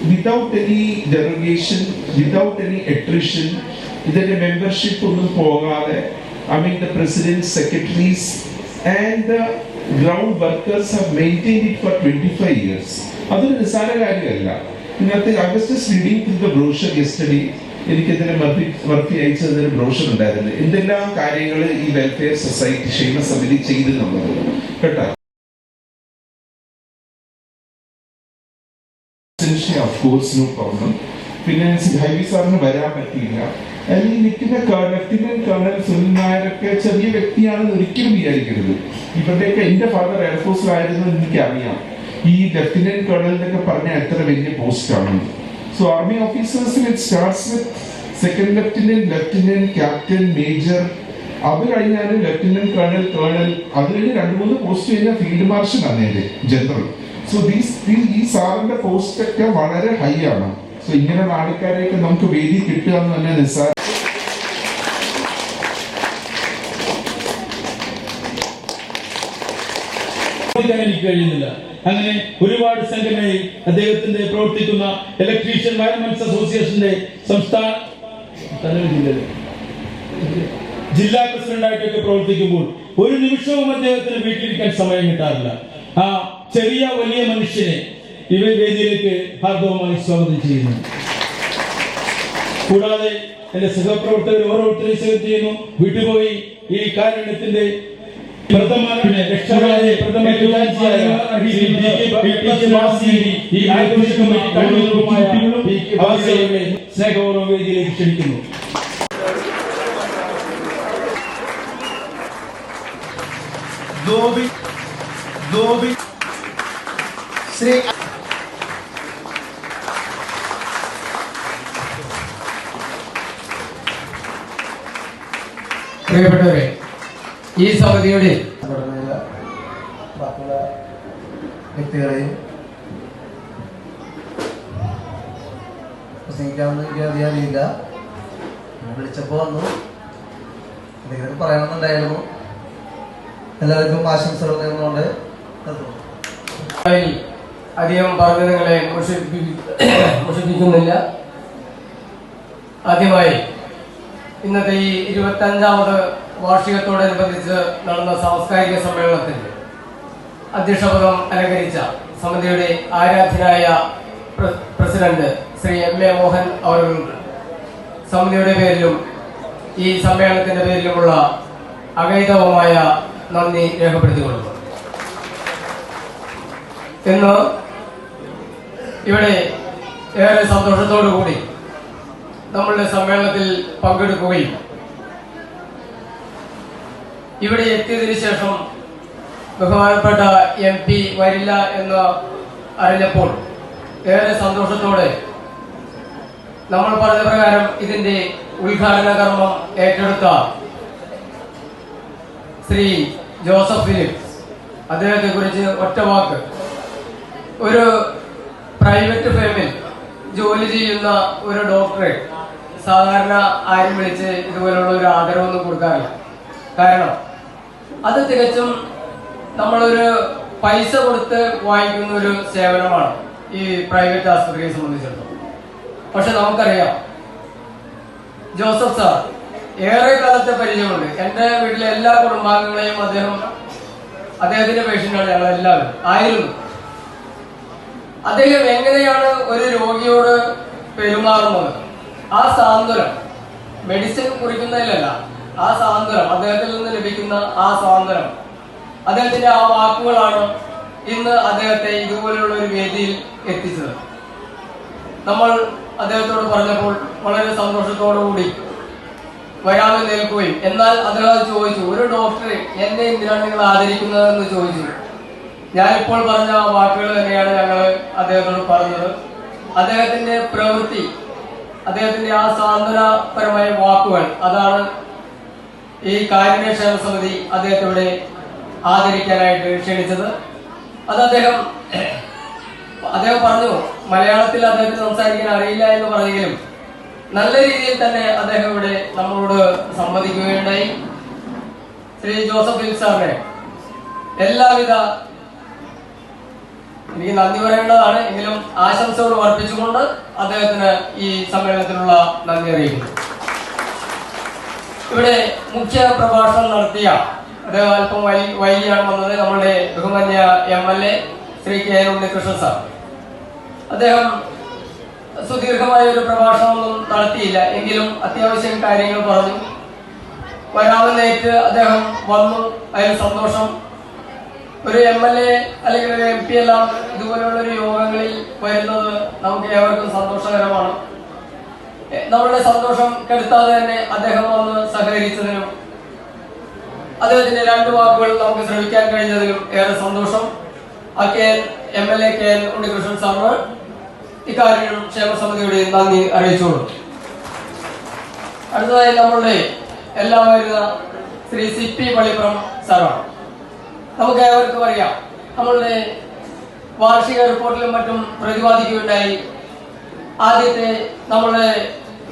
without any derogation, without any attrition, ഇതിന്റെ മെമ്പർഷിപ്പ് ഒന്നും പോകാതെ the president, secretaries and the ground workers have maintained it for 25 years. അതൊരു നിസ്സാര കാര്യമല്ല. I was just reading through the brochure yesterday. എനിക്കിതിന് വർത്തി അയച്ചതിന് ബ്രോഷർ ഉണ്ടായിരുന്നു. എന്തെല്ലാം കാര്യങ്ങൾ ഈ വെൽഫെയർ സൊസൈറ്റി ക്ഷേമ സമിതി ചെയ്തു എന്നുള്ളത് കേട്ടോ. Of course no problem. പിന്നെ ഹൈവി സാറിന് വരാൻ പറ്റിയില്ല. ഈ നിൽക്കുന്ന ലഫ്റ്റനന്റ് കേണൽ സുനിൽ നായരൊക്കെ ചെറിയ വ്യക്തിയാണെന്ന് ഒരിക്കലും വിചാരിക്കരുത്. ഇവരുടെയൊക്കെ എന്റെ ഫാദർ എയർഫോഴ്സിലായിരുന്നു എനിക്കറിയാം. ഈ ലഫ്റ്റനന്റ് കേണലിന്റെ ഒക്കെ പറഞ്ഞാൽ എത്ര വലിയ പോസ്റ്റ് ആണ്. സോ ആർമി ഓഫീസേഴ്സിൽ it starts with second lieutenant, captain, major. അത് കഴിഞ്ഞാൽ ലെഫ്റ്റനന്റ് കേണൽ, അത് കഴിഞ്ഞ് 2-3 പോസ്റ്റ് കഴിഞ്ഞാൽ ഫീൽഡ് മാർഷൽ ആണ് ജനറൽ. സോ ഈ സാറിന്റെ പോസ്റ്റ് ഒക്കെ വളരെ ഹൈ ആണ്. സോ ഇങ്ങനെയുള്ള ആൾക്കാരെയൊക്കെ നമുക്ക് വേദി കിട്ടുക എന്ന് തന്നെ നിസ്സാര. എനിക്ക് കഴിയുന്നില്ല. അങ്ങനെ ഒരുപാട് സംഘടനയിൽ അദ്ദേഹത്തിന്റെ പ്രവർത്തിക്കുന്ന ഇലക്ട്രീഷ്യൻ വയർമെൻസ് അസോസിയേഷന്റെ സംസ്ഥാന ജില്ലാ പ്രസിഡന്റായിട്ടൊക്കെ പ്രവർത്തിക്കുമ്പോൾ ഒരു നിമിഷവും അദ്ദേഹത്തിന് വീട്ടിലിരിക്കാൻ സമയം കിട്ടാറില്ല. ആ ചെറിയ വലിയ മനുഷ്യനെ ഇവ വേദിയിലേക്ക് ഹാർദവമായി സ്വാഗതം ചെയ്യുന്നു. കൂടാതെ എന്റെ സഹപ്രവർത്തകർ ഓരോരുത്തരെയും സ്വാഗതം ചെയ്യുന്നു. വിട്ടുപോയി ഈ കാരുണ്യത്തിന്റെ സ്നേഹപൂർവ്വം വേദിയിലേക്ക് ക്ഷണിക്കുന്നു. ശ്രീ പ്രിയപ്പെട്ടവരെ, ഈ സമിതിയുടെ ബാക്കിയുള്ള വ്യക്തികളെയും പ്രസംഗിക്കാമെന്ന് എനിക്ക് അധികം അറിയില്ല. വിളിച്ചപ്പോൾ വന്നു, എന്തെങ്കിലും പറയണമെന്നുണ്ടായിരുന്നു. എല്ലാവർക്കും ആശംസകൾ നേർന്നുകൊണ്ട് അധികം പറഞ്ഞ് നിങ്ങളെ മുഷിപ്പിക്കുന്നില്ല. ആദ്യമായി ഇന്നത്തെ ഈ 25ാമത് വാർഷികത്തോടനുബന്ധിച്ച് നടന്ന സാംസ്കാരിക സമ്മേളനത്തിൽ അധ്യക്ഷപദം അലങ്കരിച്ച സമിതിയുടെ ആരാധ്യനായ പ്രസിഡന്റ് ശ്രീ M.A. മോഹൻ അവർക്ക് സമിതിയുടെ പേരിലും ഈ സമ്മേളനത്തിന്റെ പേരിലുമുള്ള അഗൈതവമായ നന്ദി രേഖപ്പെടുത്തിക്കൊള്ളുന്നു. ഇന്ന് ഇവിടെ ഏറെ സന്തോഷത്തോടു കൂടി നമ്മളുടെ സമ്മേളനത്തിൽ പങ്കെടുക്കുകയും ഇവിടെ എത്തിയതിനു ശേഷം ബഹുമാനപ്പെട്ട MP വരില്ല എന്ന് അറിഞ്ഞപ്പോൾ ഏറെ സന്തോഷത്തോടെ നമ്മൾ പറഞ്ഞ പ്രകാരം ഇതിന്റെ ഉദ്ഘാടന കർമ്മം ഏറ്റെടുത്ത ശ്രീ ജോസഫ് ഫിലിപ്സ്, അദ്ദേഹത്തെ കുറിച്ച് ഒറ്റ വാക്ക്. ഒരു പ്രൈവറ്റ് ഫേമിൽ ജോലി ചെയ്യുന്ന ഒരു ഡോക്ടറെ സാധാരണ ആരും വിളിച്ച് ഇതുപോലുള്ള ഒരു ആദരവൊന്നും കൊടുക്കാറില്ല. കാരണം അത് തികച്ചും നമ്മളൊരു പൈസ കൊടുത്ത് വാങ്ങിക്കുന്ന ഒരു സേവനമാണ് ഈ പ്രൈവറ്റ് ആശുപത്രിയെ സംബന്ധിച്ചിടത്തോളം. പക്ഷെ നമുക്കറിയാം, ജോസഫ് സാർ ഏറെ കാലത്തെ പരിചയമുണ്ട്. എൻ്റെ വീട്ടിലെ എല്ലാ കുടുംബാംഗങ്ങളെയും അദ്ദേഹത്തിന്റെ പേഷ്യന്റാണ് ഞങ്ങളെല്ലാവരും ആയിരുന്നു. അദ്ദേഹം എങ്ങനെയാണ് ഒരു രോഗിയോട് പെരുമാറുന്നത്, ആ സാന്ത്വനം, മെഡിസിൻ കുറിക്കുന്നതിലല്ല, ആ സാന്ത്വനം, അദ്ദേഹത്തിൽ നിന്ന് ലഭിക്കുന്ന ആ സാന്ത്വനം, അദ്ദേഹത്തിന്റെ ആ വാക്കുകളാണ് ഇന്ന് അദ്ദേഹത്തെ ഇതുപോലെയുള്ള ഒരു വേദിയിൽ എത്തിച്ചത്. നമ്മൾ അദ്ദേഹത്തോട് പറഞ്ഞപ്പോൾ വളരെ സന്തോഷത്തോടുകൂടി വരാമെന്ന് നിൽക്കുകയും, എന്നാൽ അദ്ദേഹം ചോദിച്ചു, ഒരു ഡോക്ടറെ എന്നെ എന്തിനാണ് നിങ്ങൾ ആദരിക്കുന്നതെന്ന് ചോദിച്ചു. ഞാനിപ്പോൾ പറഞ്ഞ വാക്കുകൾ തന്നെയാണ് ഞങ്ങൾ അദ്ദേഹത്തോട് പറഞ്ഞത്. അദ്ദേഹത്തിന്റെ പ്രവൃത്തി, അദ്ദേഹത്തിന്റെ ആ സാന്ത്വനപരമായ വാക്കുകൾ, അതാണ് ഈ കാരുണ്യക്ഷേമ സമിതി അദ്ദേഹത്തോടെ ആദരിക്കാനായിട്ട് ക്ഷണിച്ചത്. അത് അദ്ദേഹം പറഞ്ഞു, മലയാളത്തിൽ അദ്ദേഹത്തിന് സംസാരിക്കാൻ അറിയില്ല എന്ന് പറഞ്ഞെങ്കിലും നല്ല രീതിയിൽ തന്നെ അദ്ദേഹം ഇവിടെ നമ്മളോട് സംവദിക്കുകയുണ്ടായി. ശ്രീ ജോസഫ് ഫിലിപ്സ് സാറിനെ എല്ലാവിധ, എനിക്ക് നന്ദി പറയേണ്ടതാണ്, എങ്കിലും ആശംസകൾ അർപ്പിച്ചുകൊണ്ട് അദ്ദേഹത്തിന് ഈ സമ്മേളനത്തിനുള്ള നന്ദി അറിയിക്കുന്നു. ഇവിടെ മുഖ്യ പ്രഭാഷണം നടത്തിയ, അദ്ദേഹം അല്പം വൈകിയാണ് വന്നത്, നമ്മളുടെ ബഹുമാന്യ MLA Shri K. Unnikrishnan sir. അദ്ദേഹം സുദീർഘമായ ഒരു പ്രഭാഷണമൊന്നും നടത്തിയില്ല. എങ്കിലും അത്യാവശ്യം കാര്യങ്ങൾ പറഞ്ഞു. വരാമെന്നേറ്റ് അദ്ദേഹം വന്നു, അതിൽ സന്തോഷം. ഒരു MLA അല്ലെങ്കിൽ ഒരു MP എല്ലാം ഇതുപോലെയുള്ള ഒരു യോഗങ്ങളിൽ വരുന്നത് നമുക്ക് ഏവർക്കും സന്തോഷകരമാണ്. നമ്മളുടെ സന്തോഷം കെടുത്താതെ തന്നെ അദ്ദേഹം വന്ന് സഹകരിച്ചതിനും അദ്ദേഹത്തിന്റെ 2 വാക്കുകൾ നമുക്ക് ശ്രമിക്കാൻ കഴിഞ്ഞതിലും ഏറെ സന്തോഷം. MLA KN ഉണ്ണികൃഷ്ണൻ സാറിന് ഇക്കാര്യം ക്ഷേമസമിതിയുടെ നന്ദി അറിയിച്ചോളൂ. അടുത്തതായി നമ്മളുടെ എല്ലാം വരുന്ന ശ്രീ CP പള്ളിപ്പുറം സാറാണ്. നമുക്ക് ഏവർക്കും അറിയാം, നമ്മളുടെ വാർഷിക റിപ്പോർട്ടിലും മറ്റും പ്രതിപാദിക്കുകയുണ്ടായി. ആദ്യത്തെ നമ്മുടെ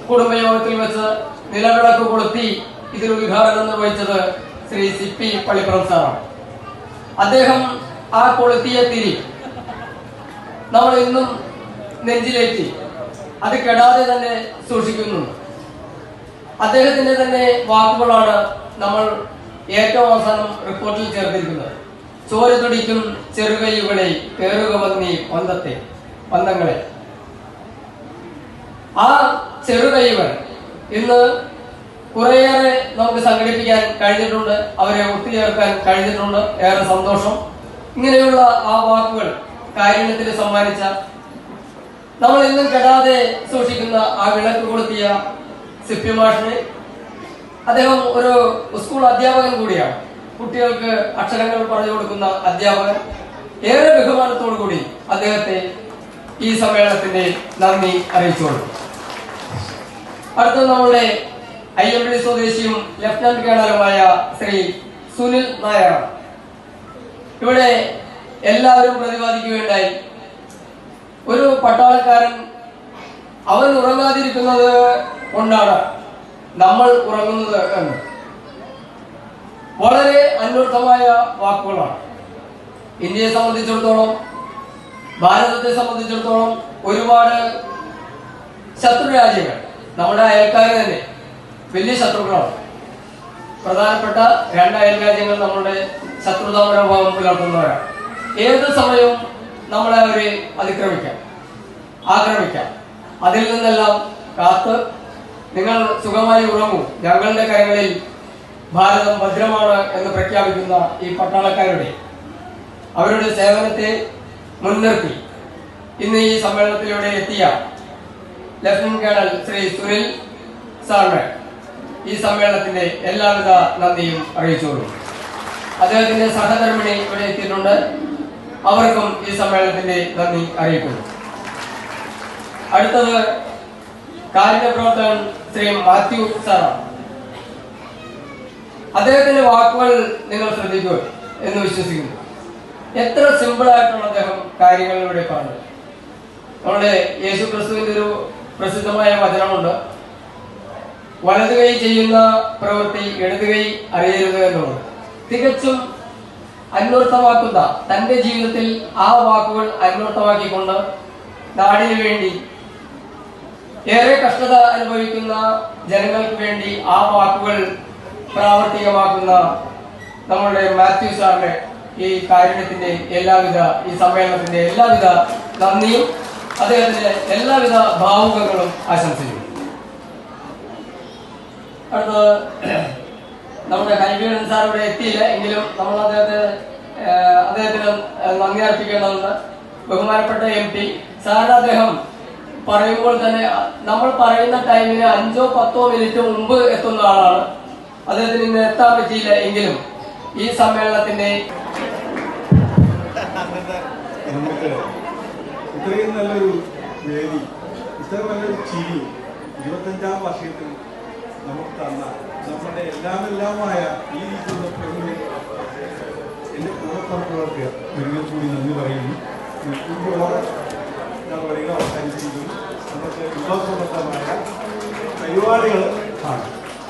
കുടുംബയോഗത്തിൽ വെച്ച് നിലവിളക്ക് കൊളുത്തി ഇതിൽ ഉദ്ഘാടനം നിർവഹിച്ചത് ശ്രീ CP പള്ളിപ്പുറം സാറാണ്. അദ്ദേഹം ആ കൊളുത്തിയ തിരി നമ്മൾ ഇന്നും നെഞ്ചിലേറ്റി അത് കെടാതെ തന്നെ സൂക്ഷിക്കുന്നുണ്ട്. അദ്ദേഹത്തിന്റെ തന്നെ വാക്കുകളാണ് നമ്മൾ ഏറ്റവും അവസാനം റിപ്പോർട്ടിൽ ചേർത്തിരിക്കുന്നത്. ചോര തുടിക്കും ചെറുകൈകളെ കേറുക വന്നി പന്തങ്ങളെ. ആ ചെറുകൈകൾ ഇന്ന് കുറേയേറെ നമുക്ക് സംഘടിപ്പിക്കാൻ കഴിഞ്ഞിട്ടുണ്ട്, അവരെ ഒത്തുചേർക്കാൻ കഴിഞ്ഞിട്ടുണ്ട്. ഏറെ സന്തോഷം. ഇങ്ങനെയുള്ള ആ വാക്കുകൾ കാരുണ്യത്തിന് സമ്മാനിച്ച, നമ്മൾ ഇന്നും കെടാതെ സൂക്ഷിക്കുന്ന ആ വിളക്ക് കൊളുത്തിയ CP മാഷിനെ, അദ്ദേഹം ഒരു സ്കൂൾ അധ്യാപകൻ കൂടിയാണ്. കുട്ടികൾക്ക് അക്ഷരങ്ങൾ പറഞ്ഞു കൊടുക്കുന്ന അധ്യാപകൻ. ഏറെ ബഹുമാനത്തോടു കൂടി അദ്ദേഹത്തെ ഈ സമ്മേളനത്തിന്റെ നന്ദി അറിയിച്ചോളൂ. അടുത്ത നമ്മളുടെ IMD സ്വദേശിയും ലഫ്റ്റനന്റ് കേണലുമായ ശ്രീ സുനിൽ നായർ. ഇവിടെ എല്ലാവരും പ്രതിപാദിക്കുകയുണ്ടായി, ഒരു പട്ടാളക്കാരൻ അവൻ ഉറങ്ങാതിരിക്കുന്നത് കൊണ്ടാണ് നമ്മൾ ഉറങ്ങുന്നത് എന്ന്. വളരെ അന്വർത്ഥമായ വാക്കുകളാണ്. ഇന്ത്യയെ സംബന്ധിച്ചിടത്തോളം, ഭാരതത്തെ സംബന്ധിച്ചിടത്തോളം ഒരുപാട് ശത്രു രാജ്യങ്ങൾ, നമ്മുടെ അയൽക്കാർ തന്നെ വലിയ ശത്രുക്കളാണ്. പ്രധാനപ്പെട്ട 2 അയൽ രാജ്യങ്ങൾ നമ്മളുടെ ശത്രുതാ മനോഭാവം പുലർത്തുന്നവരാണ്. ഏത് സമയവും നമ്മളെ അവരെ ആക്രമിക്കാം. അതിൽ നിന്നെല്ലാം കാത്ത് നിങ്ങൾ സുഖമായി ഉറങ്ങൂ, ഞങ്ങളുടെ കരങ്ങളിൽ ഭാരതം ഭദ്രമാണ് എന്ന് പ്രഖ്യാപിക്കുന്ന ഈ പട്ടാളക്കാരുടെ അവരുടെ സേവനത്തെ മുൻനിർത്തി ഇന്ന് ഈ സമ്മേളനത്തിലൂടെ എത്തിയ ലഫ്റ്റനന്റ് കേണൽ ശ്രീ സുനിൽ സാറിന് ഈ സമ്മേളനത്തിന്റെ എല്ലാവിധ നന്ദിയും അറിയിച്ചോളൂ. അദ്ദേഹത്തിന്റെ സഹധർമ്മിണി ഇവിടെ എത്തിയിട്ടുണ്ട്, അവർക്കും ഈ സമ്മേളനത്തിന്റെ നന്ദി അറിയിക്കുന്നു. അടുത്തത് കാരുണ്യ പ്രവർത്തകൻ ശ്രീ മാത്യു സാറാണ്. അദ്ദേഹത്തിന്റെ വാക്കുകൾ നിങ്ങൾ ശ്രദ്ധിക്കുക എന്ന് വിശ്വസിക്കുന്നു. എത്ര സിമ്പിൾ ആയിട്ടാണ് അദ്ദേഹം കാര്യങ്ങൾ ഇവിടെ പറഞ്ഞത്. നമ്മുടെ യേശു ക്രിസ്തുവിന്റെ ഒരു പ്രസിദ്ധമായ വചനമുണ്ട്, വലതു കൈ ചെയ്യുന്ന പ്രവൃത്തി ഇടതു കൈ അറിയരുത് എന്നുള്ളത്. തികച്ചും അന്വർത്ഥമാക്കുന്ന, തന്റെ ജീവിതത്തിൽ ആ വാക്കുകൾ അന്വർത്ഥമാക്കിക്കൊണ്ട് നാടിനു വേണ്ടി, ഏറെ കഷ്ടത അനുഭവിക്കുന്ന ജനങ്ങൾക്ക് വേണ്ടി ആ വാക്കുകൾ പ്രാവർത്തികമാക്കുന്ന നമ്മളുടെ മാത്യു സാറിന് ഈ കാരുണ്യത്തിന്റെ ഈ സമ്മേളനത്തിന്റെ എല്ലാവിധ നന്ദിയും അദ്ദേഹത്തിന്റെ എല്ലാവിധ ഭാവുകങ്ങളും ആശംസിക്കുന്നു. അടുത്തത് നമ്മുടെ ഹൈബീഡൻ സാർ ഇവിടെ എത്തിയില്ല, എങ്കിലും നമ്മൾ അദ്ദേഹത്തിന് നന്ദി അർപ്പിക്കേണ്ടതുണ്ട്. ബഹുമാനപ്പെട്ട MP സാറിന് അദ്ദേഹം പറയുമ്പോൾ തന്നെ നമ്മൾ പറയുന്ന ടൈമിന് 5-10 മിനിറ്റ് മുമ്പ് എത്തുന്ന ആളാണ്. അദ്ദേഹത്തിന് ഇന്ന് എത്താൻ പറ്റിയില്ല, എങ്കിലും ഈ സമ്മേളനത്തിന്റെ ഇത്രയും നല്ലൊരു വേദി, ഇത്ര നല്ലൊരു ചിരി 25ാം വർഷത്തിൽ നമുക്ക് തന്ന നമ്മുടെ എല്ലാമായ ഈ രീതിയിലുള്ള എൻ്റെ കൂടപ്പുറപ്പുകൾക്ക് ഒരിക്കൽ കൂടി നന്ദി പറയുന്നു. ഞാൻ പറയുക അവസാനിച്ചിരിക്കുന്നു. നമുക്ക് വിഭവസമൃദ്ധമായ പരിപാടികൾ ആണ്.